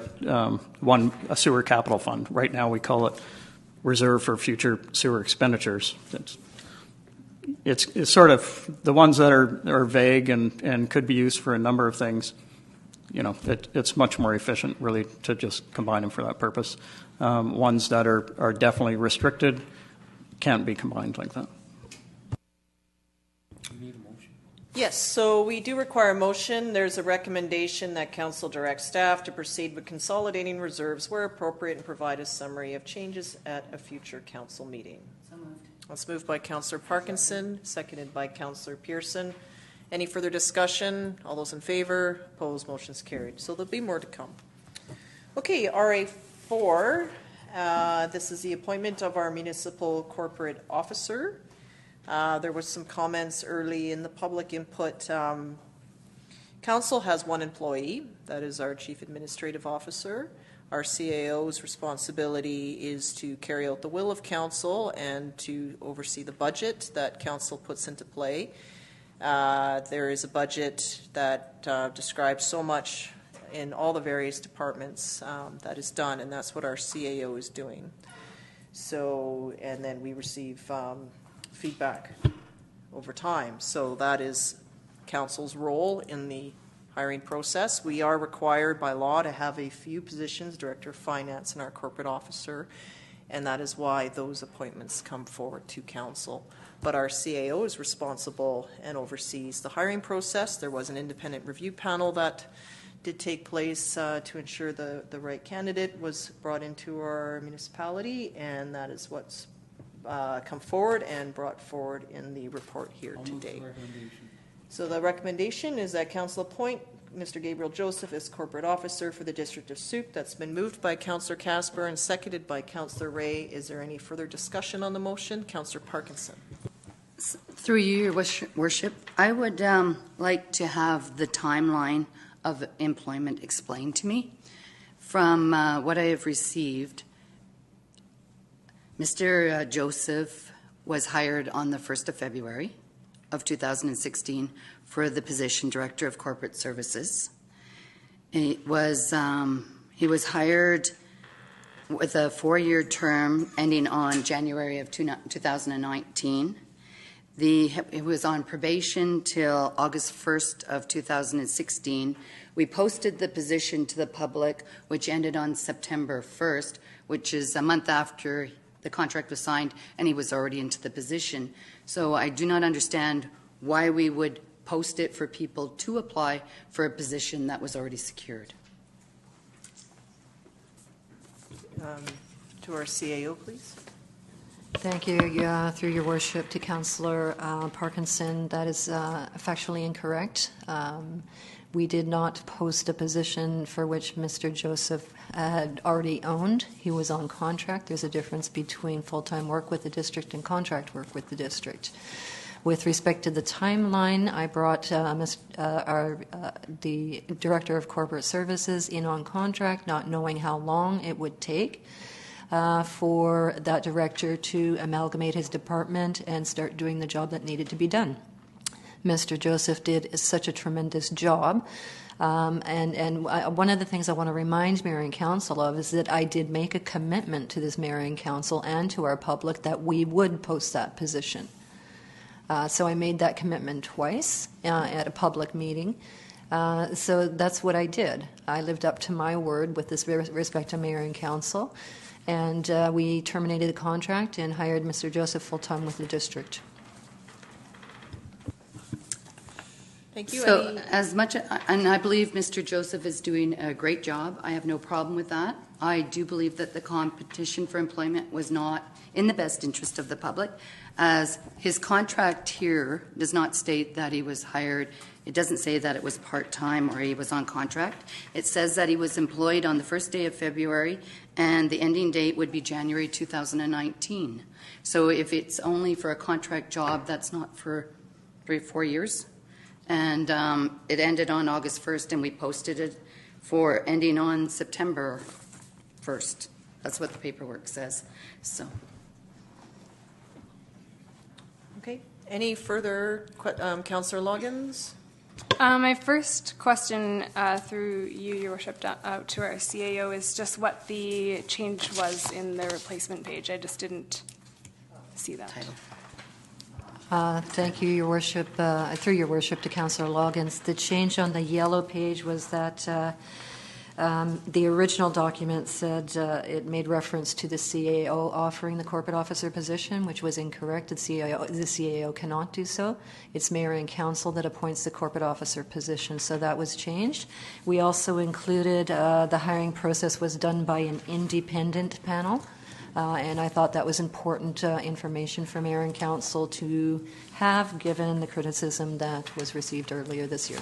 sewer capital fund. Right now we call it Reserve for Future Sewer Expenditures. It's sort of the ones that are vague and could be used for a number of things. It's much more efficient really to just combine them for that purpose. Ones that are definitely restricted can't be combined like that. Yes, so we do require a motion. There's a recommendation that council direct staff to proceed with consolidating reserves where appropriate and provide a summary of changes at a future council meeting. So moved. That's moved by Councillor Parkinson, seconded by Councillor Pearson. Any further discussion? All those in favor? Opposed? Motion's carried. So there'll be more to come. Okay, RA4. This is the appointment of our municipal corporate officer. There was some comments early in the public input. Council has 1 employee, that is our Chief Administrative Officer. Our CAO's responsibility is to carry out the will of Council and to oversee the budget that Council puts into play. There is a budget that describes so much in all the various departments that is done, and that's what our CAO is doing. So, and then we receive feedback over time. So that is Council's role in the hiring process. We are required by law to have a few positions, Director of Finance and our corporate officer, and that is why those appointments come forward to Council. But our CAO is responsible and oversees the hiring process. There was an independent review panel that did take place to ensure the right candidate was brought into our municipality, and that is what's come forward and brought forward in the report here today. So the recommendation is that Council appoint Mr. Gabriel Joseph as corporate officer for the District of Sooke. That's been moved by Councillor Casper and seconded by Councillor Ray. Is there any further discussion on the motion? Councillor Parkinson. Through you, Your Worship, I would like to have the timeline of employment explained to me. From what I have received, Mr. Joseph was hired on the 1st of February of 2016 for the position Director of Corporate Services. He was hired with a 4-year term ending on January of 2019. He was on probation till August 1st of 2016. We posted the position to the public, which ended on September 1st, which is a month after the contract was signed and he was already into the position. So I do not understand why we would post it for people to apply for a position that was already secured. To our CAO, please. Thank you. Through your worship to Councillor Parkinson, that is factually incorrect. We did not post a position for which Mr. Joseph had already owned. He was on contract. There's a difference between full-time work with the district and contract work with the district. With respect to the timeline, I brought the Director of Corporate Services in on contract, not knowing how long it would take for that director to amalgamate his department and start doing the job that needed to be done. Mr. Joseph did such a tremendous job. And one of the things I want to remind Mayor and Council of is that I did make a commitment to this Mayor and Council and to our public that we would post that position. So I made that commitment twice at a public meeting. So that's what I did. I lived up to my word with this respect to Mayor and Council. And we terminated the contract and hired Mr. Joseph full-time with the district. Thank you. So as much, and I believe Mr. Joseph is doing a great job. I have no problem with that. I do believe that the competition for employment was not in the best interest of the public, as his contract here does not state that he was hired. It doesn't say that it was part-time or he was on contract. It says that he was employed on the first day of February and the ending date would be January 2019. So if it's only for a contract job, that's not for 3 or 4 years. And it ended on August 1st and we posted it for ending on September 1st. That's what the paperwork says. So. Okay. Any further, Councillor Loggins? My first question through you, Your Worship, out to our CAO is just what the change was in the replacement page. I just didn't see that. Thank you, Your Worship. Through Your Worship to Councillor Loggins, the change on the yellow page was that the original document said it made reference to the CAO offering the corporate officer position, which was incorrect. The CAO cannot do so. It's Mayor and Council that appoints the corporate officer position, so that was changed. We also included the hiring process was done by an independent panel. And I thought that was important information for Mayor and Council to have, given the criticism that was received earlier this year.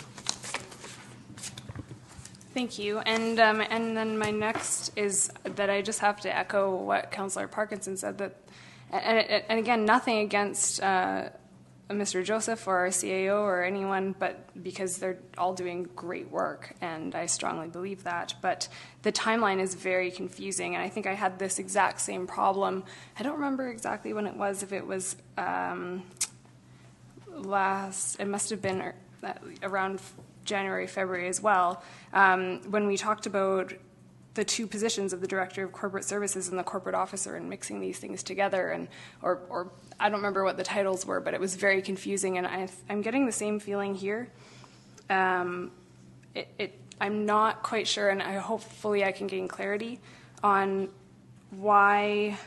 Thank you. And then my next is that I just have to echo what Councillor Parkinson said, that, and again, nothing against Mr. Joseph or our CAO or anyone, but because they're all doing great work, and I strongly believe that. But the timeline is very confusing, and I think I had this exact same problem. I don't remember exactly when it was, if it was it must have been around January, February as well, when we talked about the two positions of the Director of Corporate Services and the corporate officer and mixing these things together, and or I don't remember what the titles were, but it was very confusing, and I'm getting the same feeling here. I'm not quite sure, and hopefully I can gain clarity on why,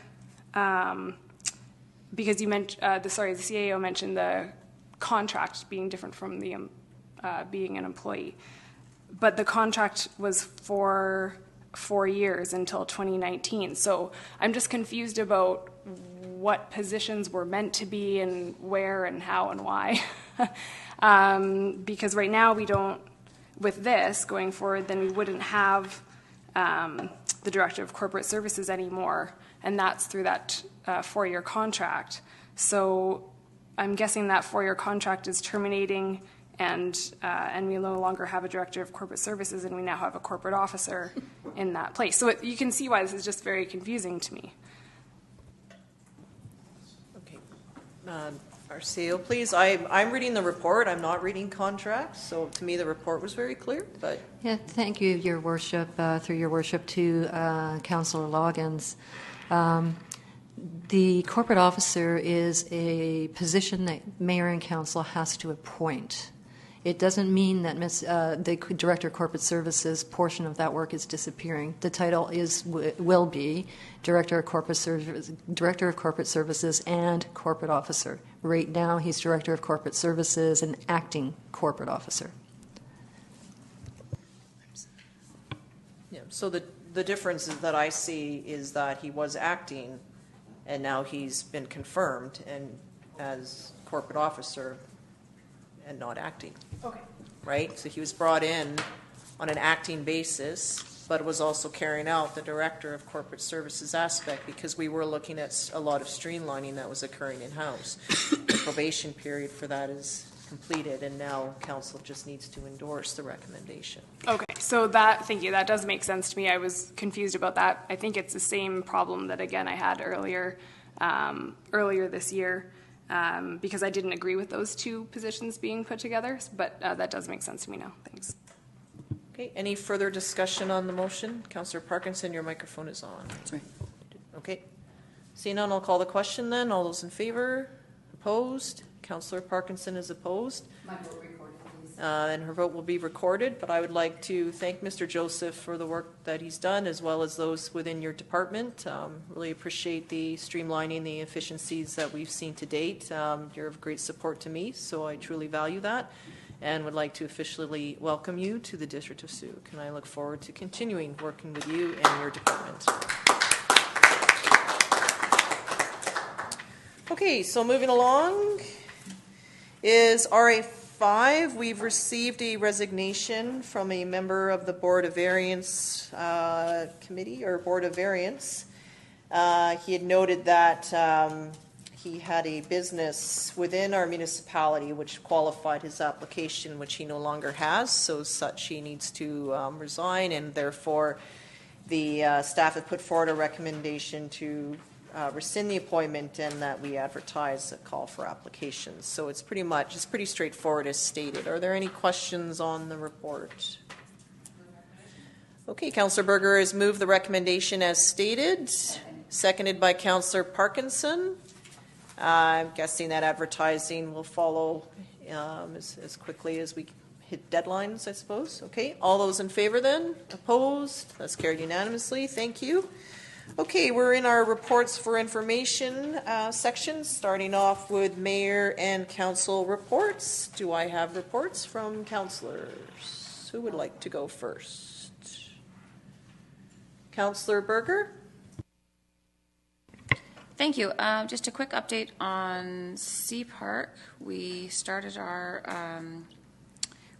because you mentioned, the CAO mentioned the contract being different from the being an employee, but the contract was for 4 years until 2019. So I'm just confused about what positions were meant to be and where and how and why. Because right now we don't, with this going forward, then we wouldn't have the Director of Corporate Services anymore, and that's through that 4-year contract. So I'm guessing that 4-year contract is terminating, and we no longer have a Director of Corporate Services, and we now have a corporate officer in that place. So you can see why this is just very confusing to me. Okay. Our CEO, please. I'm reading the report. I'm not reading contracts, so to me the report was very clear. But yeah, thank you, Your Worship. Through Your Worship to Councillor Loggins. The corporate officer is a position that Mayor and Council has to appoint. It doesn't mean that the Director of Corporate Services portion of that work is disappearing. The title will be Director of Corporate Services and Corporate Officer. Right now, he's Director of Corporate Services and acting corporate officer. Yeah, so the difference is that I see is that he was acting, and now he's been confirmed and as corporate officer and not acting. Okay. Right? So he was brought in on an acting basis, but was also carrying out the Director of Corporate Services aspect because we were looking at a lot of streamlining that was occurring in-house. The probation period for that is completed, and now council just needs to endorse the recommendation. Okay, so thank you, that does make sense to me. I was confused about that. I think it's the same problem that, again, I had earlier this year, because I didn't agree with those two positions being put together, but that does make sense to me now. Thanks. Okay, any further discussion on the motion? Councillor Parkinson, your microphone is on. Sorry. Okay. Seeing none, I'll call the question then. All those in favor? Opposed? Councillor Parkinson is opposed. My vote recorded, please. And her vote will be recorded, but I would like to thank Mr. Joseph for the work that he's done, as well as those within your department. Really appreciate the streamlining, the efficiencies that we've seen to date. You're of great support to me, so I truly value that, and would like to officially welcome you to the District of Sooke, and I look forward to continuing working with you and your department. Okay, so moving along is RA5. We've received a resignation from a member of the Board of Variance Committee, or Board of Variance. He had noted that he had a business within our municipality which qualified his application, which he no longer has, so such he needs to resign, and therefore the staff have put forward a recommendation to rescind the appointment and that we advertise a call for applications. So it's pretty straightforward as stated. Are there any questions on the report? Okay, Councillor Berger has moved the recommendation as stated, seconded by Councillor Parkinson. I'm guessing that advertising will follow as quickly as we hit deadlines, I suppose. Okay, all those in favor then? Opposed? That's carried unanimously. Thank you. Okay, we're in our reports for information section, starting off with mayor and council reports. Do I have reports from councillors? Who would like to go first? Councillor Berger? Thank you. Just a quick update on Sea Park. We started our,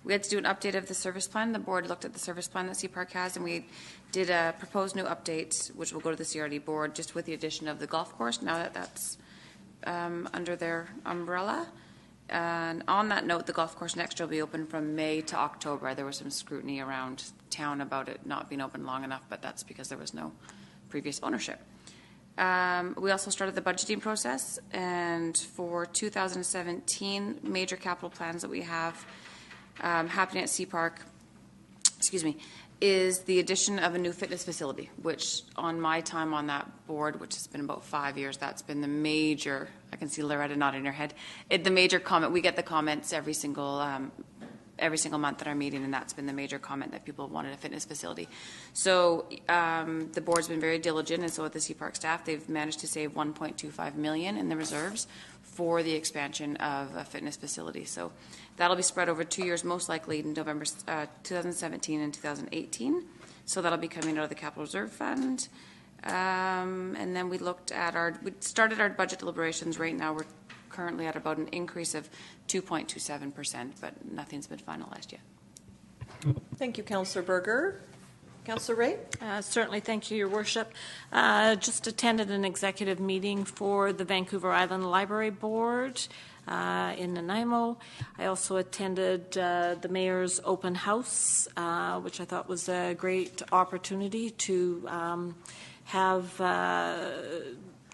we had to do an update of the service plan. The board looked at the service plan that Sea Park has, and we did a proposed new update, which will go to the CRD board, just with the addition of the golf course, now that that's under their umbrella. And on that note, the golf course next year will be open from May to October. There was some scrutiny around town about it not being open long enough, but that's because there was no previous ownership. We also started the budgeting process, and for 2017, major capital plans that we have happening at Sea Park, is the addition of a new fitness facility, which on my time on that board, which has been about 5 years, that's been the major, I can see Loretta nodding her head, the major comment. We get the comments every single month at our meeting, and that's been the major comment, that people wanted a fitness facility. So the board's been very diligent, and so with the Sea Park staff, they've managed to save $1.25 million in the reserves for the expansion of a fitness facility. So that'll be spread over 2 years, most likely in November 2017 and 2018. So that'll be coming out of the Capital Reserve Fund. And then we started our budget deliberations. Right now we're currently at about an increase of 2.27%, but nothing's been finalized yet. Thank you, Councillor Berger. Councillor Ray? Certainly, thank you, Your Worship. Just attended an executive meeting for the Vancouver Island Library Board in Nanaimo. I also attended the Mayor's open house, which I thought was a great opportunity to have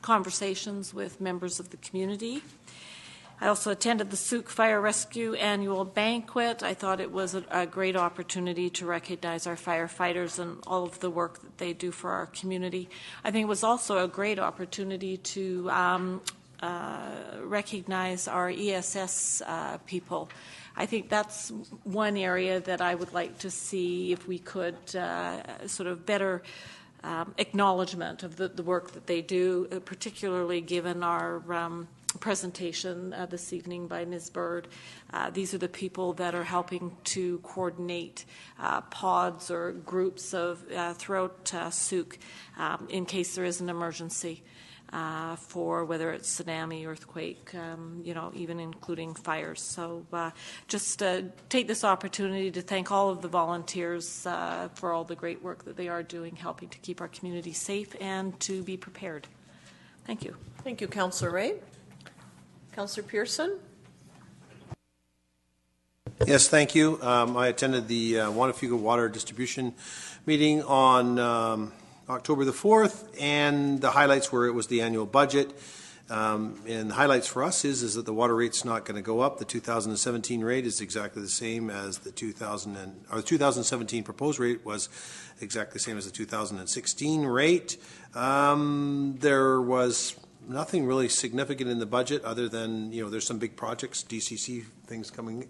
conversations with members of the community. I also attended the Sooke Fire Rescue Annual Banquet. I thought it was a great opportunity to recognize our firefighters and all of the work that they do for our community. I think it was also a great opportunity to recognize our ESS people. I think that's one area that I would like to see if we could sort of better acknowledgement of the work that they do, particularly given our presentation this evening by Ms. Bird. These are the people that are helping to coordinate pods or groups of throughout Sooke in case there is an emergency for whether it's tsunami, earthquake, even including fires. So just take this opportunity to thank all of the volunteers for all the great work that they are doing, helping to keep our community safe and to be prepared. Thank you. Thank you, Councillor Ray. Councillor Pearson? Yes, thank you. I attended the Juan de Fuca Water Distribution meeting on October the 4th, and the highlights were it was the annual budget. And the highlights for us is that the water rate's not going to go up. The 2017 rate is exactly the same as the 2017 proposed rate was exactly the same as the 2016 rate. There was nothing really significant in the budget other than, there's some big projects, DCC things coming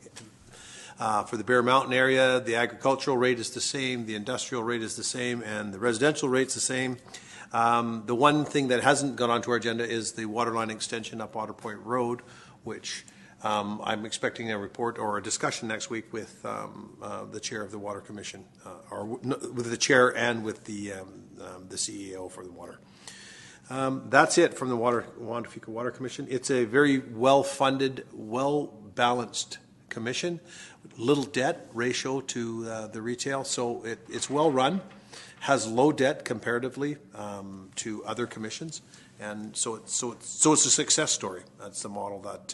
for the Bear Mountain area. The agricultural rate is the same, the industrial rate is the same, and the residential rate's the same. The one thing that hasn't gone onto our agenda is the waterline extension up Otter Point Road, which I'm expecting a report or a discussion next week with the chair of the Water Commission, or with the chair and with the CEO for the water. That's it from the Juan de Fuca Water Commission. It's a very well-funded, well-balanced commission, little debt ratio to the retail, so it's well-run, has low debt comparatively to other commissions, and so it's a success story. That's the model that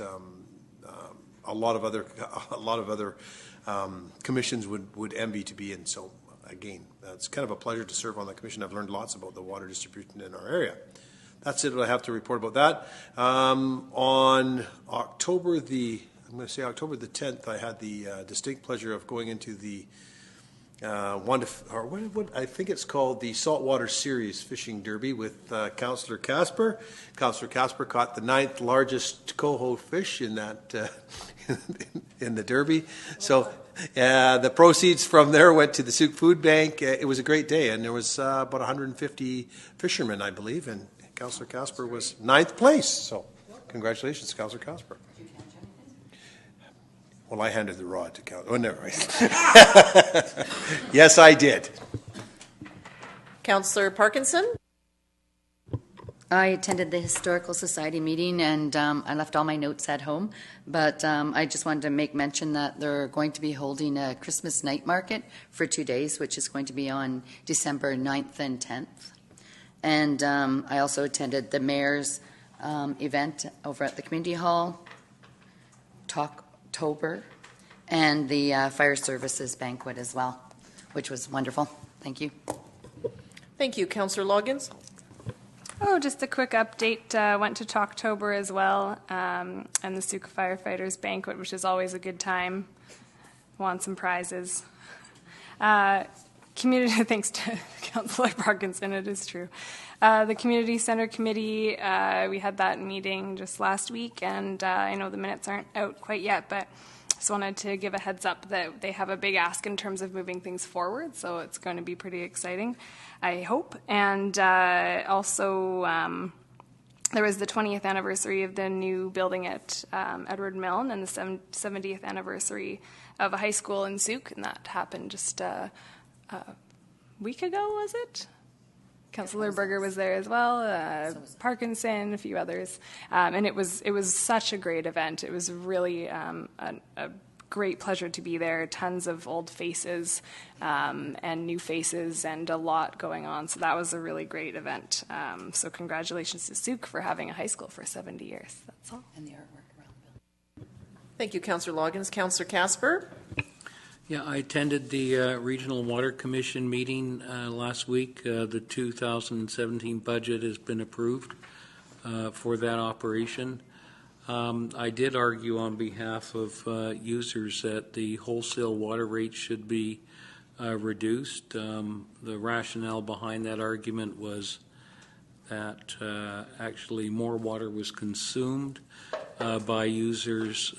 a lot of other commissions would envy to be in. So again, it's kind of a pleasure to serve on the commission. I've learned lots about the water distribution in our area. That's it. What I have to report about that. On October the 10th, I had the distinct pleasure of going into the I think it's called the Saltwater Series Fishing Derby with Councillor Casper. Councillor Casper caught the 9th largest coho fish in that in the derby. So the proceeds from there went to the Sooke Food Bank. It was a great day, and there was about 150 fishermen, I believe, and Councillor Casper was 9th place. So congratulations, Councillor Casper. Well, I handed the rod to Councillor. Oh, never mind. Yes, I did. Councillor Parkinson? I attended the Historical Society meeting, and I left all my notes at home, but I just wanted to make mention that they're going to be holding a Christmas night market for 2 days, which is going to be on December 9th and 10th. And I also attended the mayor's event over at the community hall, Talktober, and the fire services banquet as well, which was wonderful. Thank you. Thank you. Councillor Loggins? Oh, just a quick update. Went to Talktober as well, and the Sooke Firefighters Banquet, which is always a good time. Won some prizes. Community, thanks to Councillor Parkinson, it is true. The Community Center Committee, we had that meeting just last week, and I know the minutes aren't out quite yet, but just wanted to give a heads up that they have a big ask in terms of moving things forward, so it's going to be pretty exciting, I hope. And also, there was the 20th anniversary of the new building at Edward Milne and the 70th anniversary of a high school in Sooke, and that happened just a week ago, was it? Councillor Berger was there as well, Parkinson, a few others, and it was such a great event. It was really a great pleasure to be there. Tons of old faces and new faces, and a lot going on. So that was a really great event. So congratulations to Sooke for having a high school for 70 years. That's all. And the artwork around the building. Thank you, Councillor Loggins. Councillor Casper? Yeah, I attended the Regional Water Commission meeting last week. The 2017 budget has been approved for that operation. I did argue on behalf of users that the wholesale water rate should be reduced. The rationale behind that argument was that actually more water was consumed by users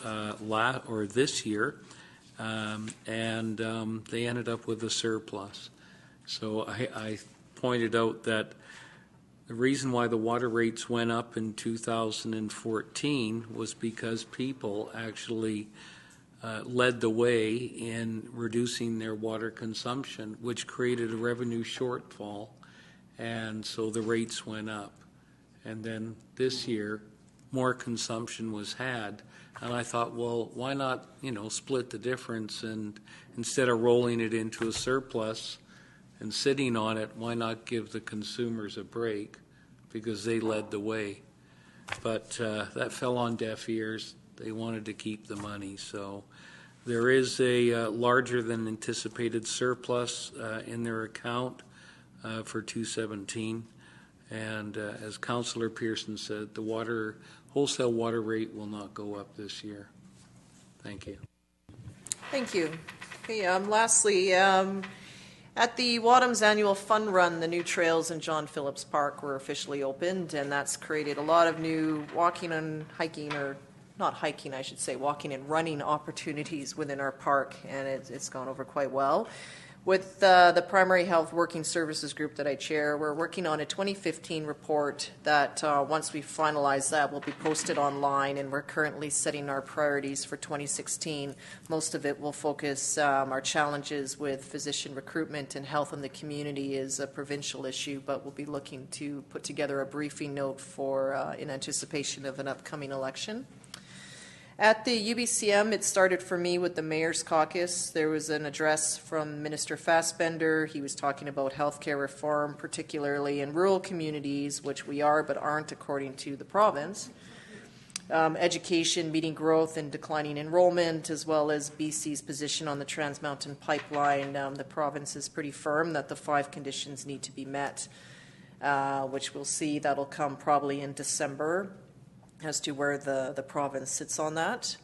this year, and they ended up with a surplus. So I pointed out that the reason why the water rates went up in 2014 was because people actually led the way in reducing their water consumption, which created a revenue shortfall, and so the rates went up. And then this year, more consumption was had, and I thought, well, why not, split the difference, and instead of rolling it into a surplus and sitting on it, why not give the consumers a break, because they led the way. But that fell on deaf ears. They wanted to keep the money. So there is a larger than anticipated surplus in their account for 2017. And as Councillor Pearson said, the wholesale water rate will not go up this year. Thank you. Thank you. Okay, lastly, at the Wadham's annual fun run, the new trails in John Phillips Park were officially opened, and that's created a lot of new walking and hiking, or not hiking, I should say, walking and running opportunities within our park, and it's gone over quite well. With the Primary Health Working Services Group that I chair, we're working on a 2015 report that once we finalize that will be posted online, and we're currently setting our priorities for 2016. Most of it will focus our challenges with physician recruitment and health in the community is a provincial issue, but we'll be looking to put together a briefing note for in anticipation of an upcoming election. At the UBCM, it started for me with the Mayor's Caucus. There was an address from Minister Fassbender. He was talking about healthcare reform, particularly in rural communities, which we are but aren't according to the province. Education, meeting growth and declining enrollment, as well as BC's position on the Trans Mountain Pipeline. The province is pretty firm that the 5 conditions need to be met, which we'll see. That'll come probably in December, as to where the province sits on that.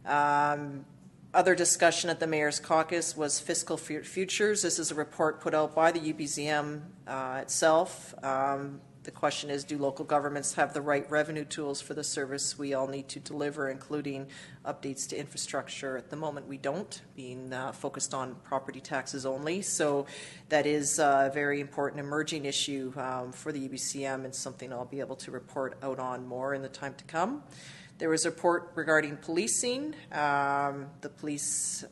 Other discussion at the Mayor's Caucus was fiscal futures. This is a report put out by the UBCM itself. The question is, do local governments have the right revenue tools for the service we all need to deliver, including updates to infrastructure? At the moment, we don't, being focused on property taxes only. So that is a very important emerging issue for the UBCM, and something I'll be able to report out on more in the time to come. There was a report regarding policing. The police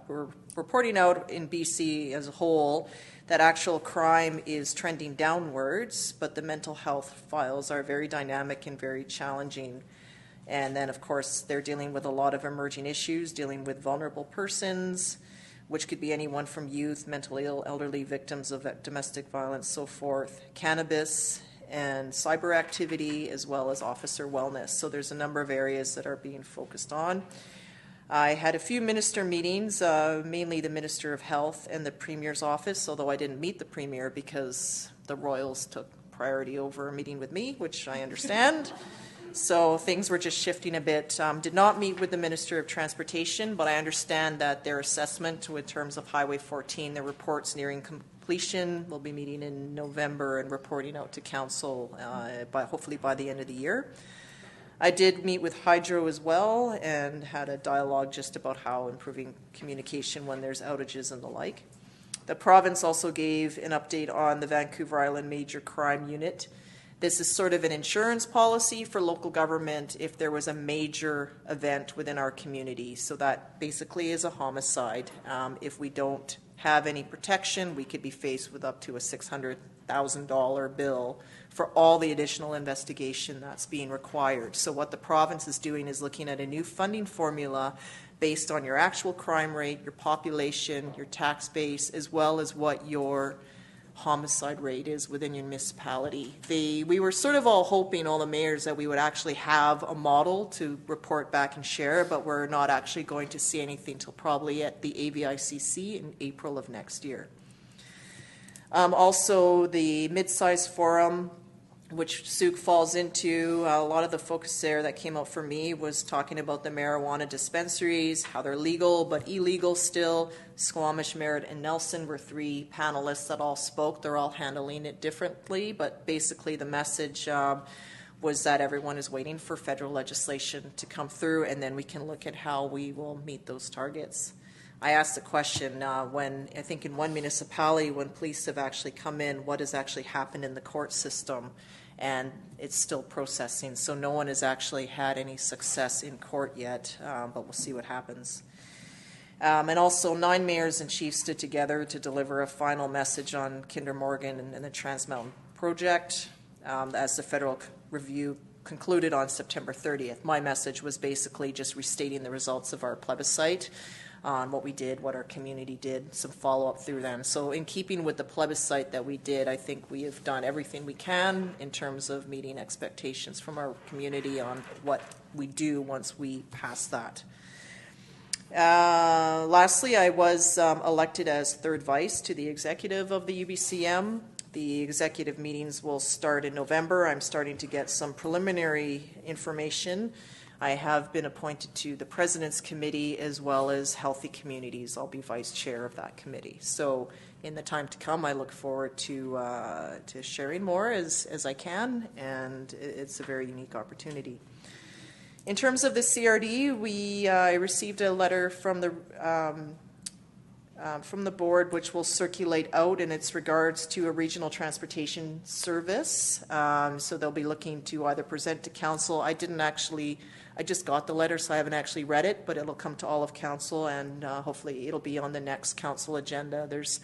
were reporting out in BC as a whole that actual crime is trending downwards, but the mental health files are very dynamic and very challenging. And then, of course, they're dealing with a lot of emerging issues, dealing with vulnerable persons, which could be anyone from youth, mentally ill, elderly victims of domestic violence, so forth, cannabis, and cyber activity, as well as officer wellness. So there's a number of areas that are being focused on. I had a few minister meetings, mainly the Minister of Health and the Premier's office, although I didn't meet the Premier because the Royals took priority over a meeting with me, which I understand. So things were just shifting a bit. Did not meet with the Minister of Transportation, but I understand that their assessment in terms of Highway 14, their report's nearing completion. We'll be meeting in November and reporting out to Council hopefully by the end of the year. I did meet with Hydro as well and had a dialogue just about how improving communication when there's outages and the like. The province also gave an update on the Vancouver Island Major Crime Unit. This is sort of an insurance policy for local government if there was a major event within our community. So that basically is a homicide. If we don't have any protection, we could be faced with up to a $600,000 bill for all the additional investigation that's being required. So what the province is doing is looking at a new funding formula based on your actual crime rate, your population, your tax base, as well as what your homicide rate is within your municipality. We were sort of all hoping, all the mayors, that we would actually have a model to report back and share, but we're not actually going to see anything till probably at the AVICC in April of next year. Also, the mid-size forum, which Souk falls into, a lot of the focus there that came out for me was talking about the marijuana dispensaries, how they're legal but illegal still. Squamish, Merritt, and Nelson were 3 panelists that all spoke. They're all handling it differently, but basically the message was that everyone is waiting for federal legislation to come through, and then we can look at how we will meet those targets. I asked a question when, I think in one municipality, when police have actually come in, what has actually happened in the court system, and it's still processing. So no one has actually had any success in court yet, but we'll see what happens. And also, 9 mayors and chiefs stood together to deliver a final message on Kinder Morgan and the Trans Mountain project as the federal review concluded on September 30th. My message was basically just restating the results of our plebiscite on what we did, what our community did, some follow-up through them. So in keeping with the plebiscite that we did, I think we have done everything we can in terms of meeting expectations from our community on what we do once we pass that. Lastly, I was elected as third vice to the executive of the UBCM. The executive meetings will start in November. I'm starting to get some preliminary information. I have been appointed to the President's Committee as well as Healthy Communities. I'll be vice chair of that committee. So in the time to come, I look forward to sharing more as I can, and it's a very unique opportunity. In terms of the CRD, I received a letter from the board, which will circulate out in its regards to a regional transportation service. So they'll be looking to either present to council. I just got the letter, so I haven't actually read it, but it'll come to all of council, and hopefully it'll be on the next council agenda. There's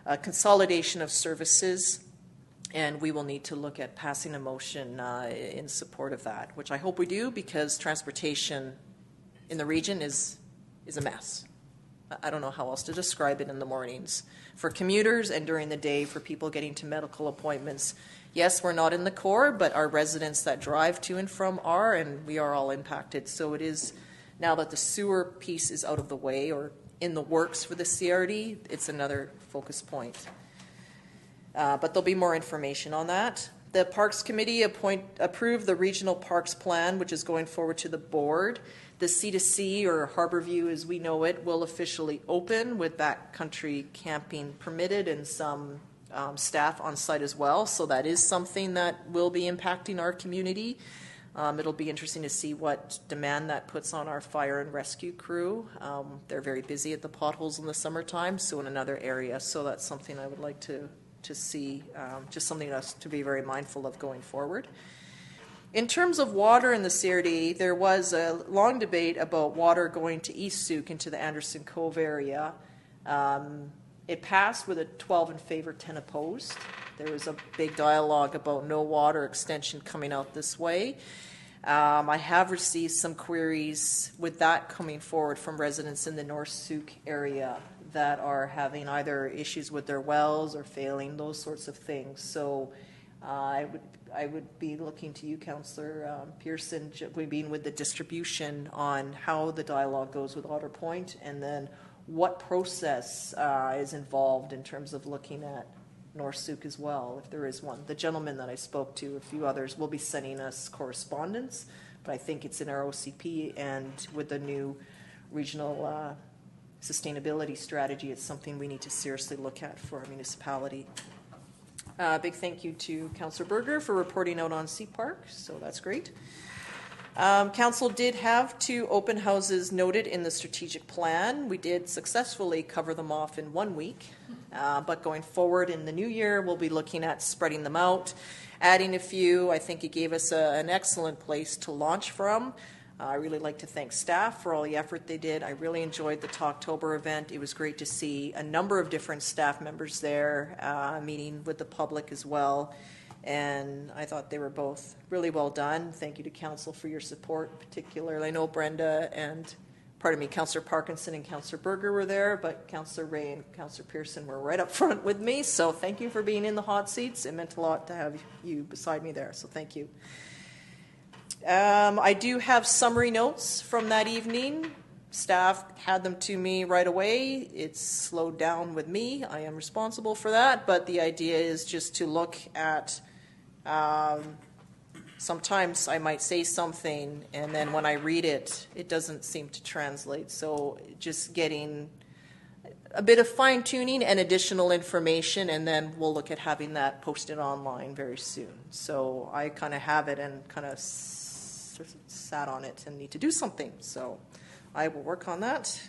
a consolidation of services, and we will need to look at passing a motion in support of that, which I hope we do, because transportation in the region is a mess. I don't know how else to describe it in the mornings. For commuters and during the day for people getting to medical appointments. Yes, we're not in the core, but our residents that drive to and from are, and we are all impacted. So it is, now that the sewer piece is out of the way or in the works for the CRD, it's another focus point. But there'll be more information on that. The Parks Committee approved the Regional Parks Plan, which is going forward to the board. The C2C, or Harborview as we know it, will officially open with backcountry camping permitted and some staff on site as well. So that is something that will be impacting our community. It'll be interesting to see what demand that puts on our fire and rescue crew. They're very busy at the potholes in the summertime, so in another area. So that's something I would like to see, just something else to be very mindful of going forward. In terms of water in the CRD, there was a long debate about water going to East Souk into the Anderson Cove area. It passed with a 12 in favor, 10 opposed. There was a big dialogue about no water extension coming out this way. I have received some queries with that coming forward from residents in the North Souk area that are having either issues with their wells or failing, those sorts of things. So I would be looking to you, Councillor Pearson, being with the distribution on how the dialogue goes with Otter Point, and then what process is involved in terms of looking at North Souk as well, if there is one. The gentleman that I spoke to, a few others, will be sending us correspondence, but I think it's in our OCP, and with the new regional sustainability strategy, it's something we need to seriously look at for our municipality. Big thank you to Councillor Berger for reporting out on Sea Park, so that's great. Council did have 2 open houses noted in the strategic plan. We did successfully cover them off in 1 week, but going forward in the new year, we'll be looking at spreading them out, adding a few. I think it gave us an excellent place to launch from. I really like to thank staff for all the effort they did. I really enjoyed the Talktober event. It was great to see a number of different staff members there, meeting with the public as well. And I thought they were both really well done. Thank you to Council for your support, particularly. I know Brenda and, Councillor Parkinson and Councillor Berger were there, but Councillor Ray and Councillor Pearson were right up front with me. So thank you for being in the hot seats. It meant a lot to have you beside me there, so thank you. I do have summary notes from that evening. Staff had them to me right away. It's slowed down with me. I am responsible for that, but the idea is just to look at, sometimes I might say something and then when I read it, it doesn't seem to translate. So just getting a bit of fine tuning and additional information, and then we'll look at having that posted online very soon. So I kind of have it and kind of sat on it and need to do something. So I will work on that.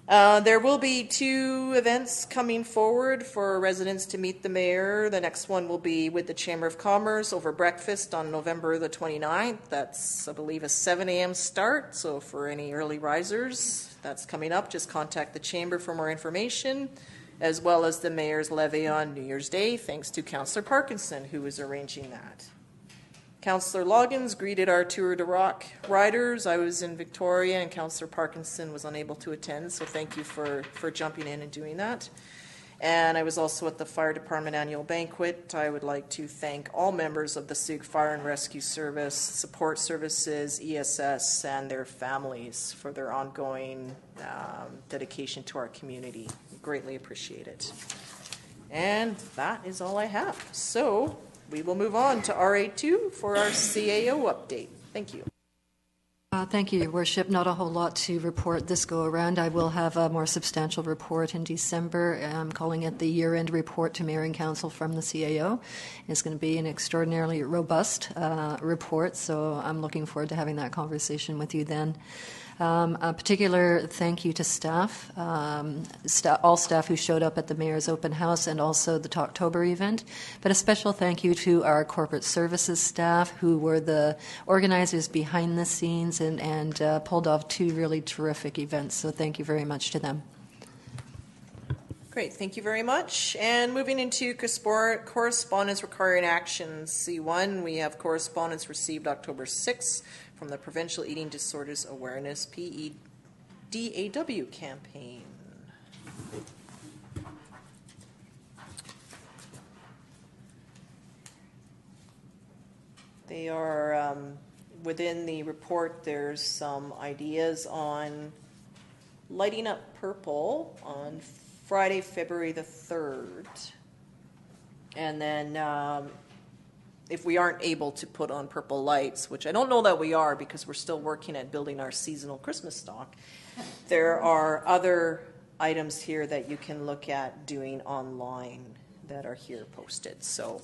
There will be 2 events coming forward for residents to meet the mayor. The next one will be with the Chamber of Commerce over breakfast on November the 29th. That's, I believe, a 7 a.m. start. So for any early risers, that's coming up. Just contact the Chamber for more information, as well as the mayor's levee on New Year's Day, thanks to Councillor Parkinson, who is arranging that. Councillor Loggins greeted our Tour de Rock riders. I was in Victoria, and Councillor Parkinson was unable to attend, so thank you for jumping in and doing that. And I was also at the Fire Department annual banquet. I would like to thank all members of the Sug Fire and Rescue Service, Support Services, ESS, and their families for their ongoing dedication to our community. Greatly appreciate it. And that is all I have. So we will move on to RA2 for our CAO update. Thank you. Thank you, Your Worship. Not a whole lot to report this go around. I will have a more substantial report in December. I'm calling it the year-end report to Mayor and Council from the CAO. It's going to be an extraordinarily robust report, so I'm looking forward to having that conversation with you then. A particular thank you to staff, all staff who showed up at the Mayor's Open House and also the Talktober event, but a special thank you to our corporate services staff who were the organizers behind the scenes and pulled off 2 really terrific events, so thank you very much to them. Great, thank you very much. And moving into correspondence requiring actions. C1, we have correspondence received October 6th from the Provincial Eating Disorders Awareness PEDAW campaign. They are, within the report, there's some ideas on lighting up purple on Friday, February the 3rd. And then if we aren't able to put on purple lights, which I don't know that we are because we're still working at building our seasonal Christmas stock, there are other items here that you can look at doing online that are here posted. So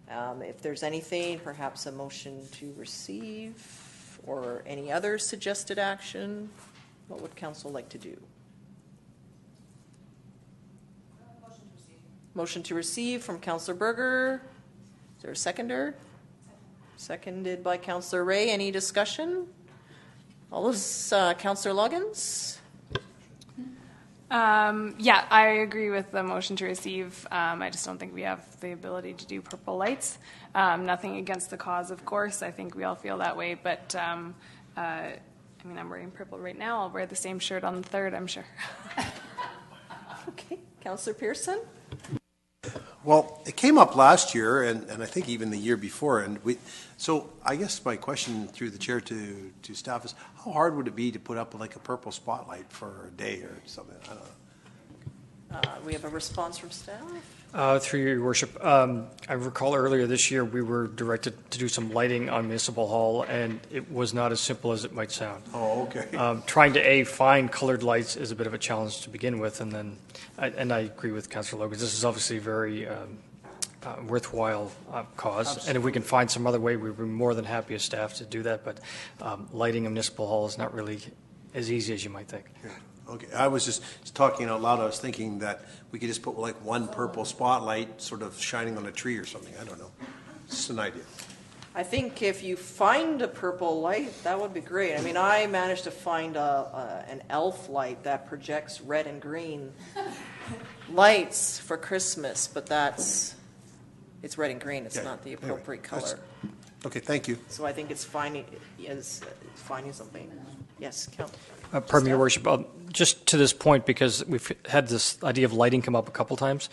if there's anything, perhaps a motion to receive or any other suggested action, what would council like to do? Motion to receive from Councillor Berger. Is there a seconder? Seconded by Councillor Ray. Any discussion? All those, Councillor Loggins? Yeah, I agree with the motion to receive. I just don't think we have the ability to do purple lights. Nothing against the cause, of course. I think we all feel that way. But, I mean, I'm wearing purple right now. I'll wear the same shirt on the 3rd, I'm sure. Okay. Councillor Pearson? Well, it came up last year, and I think even the year before. And so I guess my question through the chair to staff is, how hard would it be to put up like a purple spotlight for a day or something? I don't know. We have a response from staff. Through your worship, I recall earlier this year we were directed to do some lighting on Municipal Hall, and it was not as simple as it might sound. Oh, okay. Trying to find colored lights is a bit of a challenge to begin with, and then, and I agree with Councillor Logan. This is obviously a very worthwhile cause, absolutely. And if we can find some other way, we'd be more than happy as staff to do that. But lighting a Municipal Hall is not really as easy as you might think. Yeah. Okay, I was just talking out loud. I was thinking that we could just put like one purple spotlight sort of shining on a tree or something. I don't know. It's just an idea. I think if you find a purple light, that would be great. I mean, I managed to find an elf light that projects red and green lights for Christmas, but it's red and green. It's not the appropriate color. Okay, thank you. So I think it's finding something. Yes, Councillor. Pardon me, Your Worship. Just to this point, because we've had this idea of lighting come up a couple times,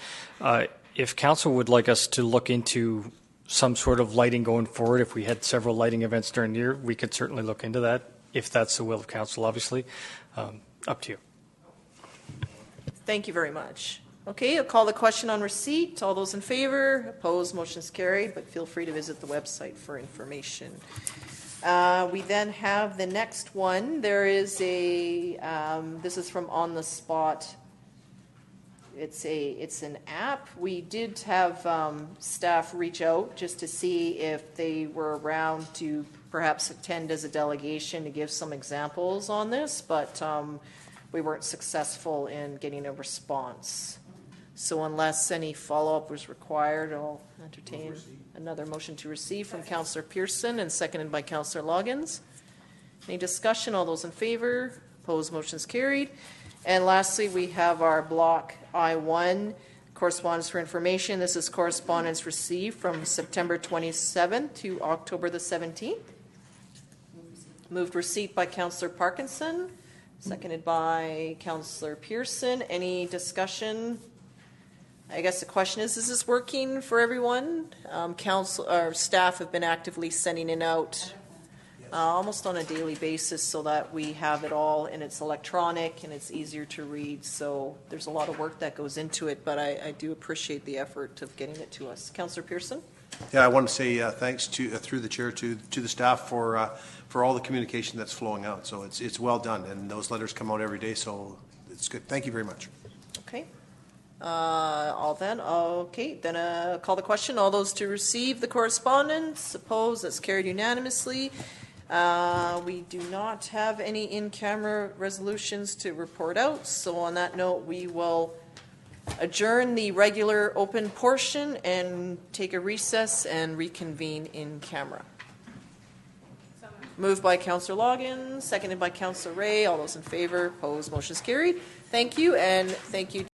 if Council would like us to look into some sort of lighting going forward, if we had several lighting events during the year, we could certainly look into that, if that's the will of Council, obviously. Up to you. Thank you very much. Okay, I'll call the question on receipt. All those in favor? Opposed? Motion's carried, but feel free to visit the website for information. We then have the next one. There is a, this is from On the Spot. It's an app. We did have staff reach out just to see if they were around to perhaps attend as a delegation to give some examples on this, but we weren't successful in getting a response. So unless any follow-up was required, I'll entertain another motion to receive from Councillor Pearson and seconded by Councillor Loggins. Any discussion? All those in favor? Opposed? Motion's carried. And lastly, we have our block I-1, correspondence for information. This is correspondence received from September 27th to October the 17th. Moved receipt by Councillor Parkinson, seconded by Councillor Pearson. Any discussion? I guess the question is this working for everyone? Council or staff have been actively sending it out almost on a daily basis so that we have it all and it's electronic and it's easier to read. So there's a lot of work that goes into it, but I do appreciate the effort of getting it to us. Councillor Pearson? Yeah, I want to say thanks to through the chair to the staff for all the communication that's flowing out. So it's well done, and those letters come out every day, so it's good. Thank you very much. Okay. Then call the question. All those to receive the correspondence? Opposed? That's carried unanimously. We do not have any in-camera resolutions to report out. So on that note, we will adjourn the regular open portion and take a recess and reconvene in camera. Moved by Councillor Loggins, seconded by Councillor Ray. All those in favor? Opposed? Motion's carried. Thank you, and thank you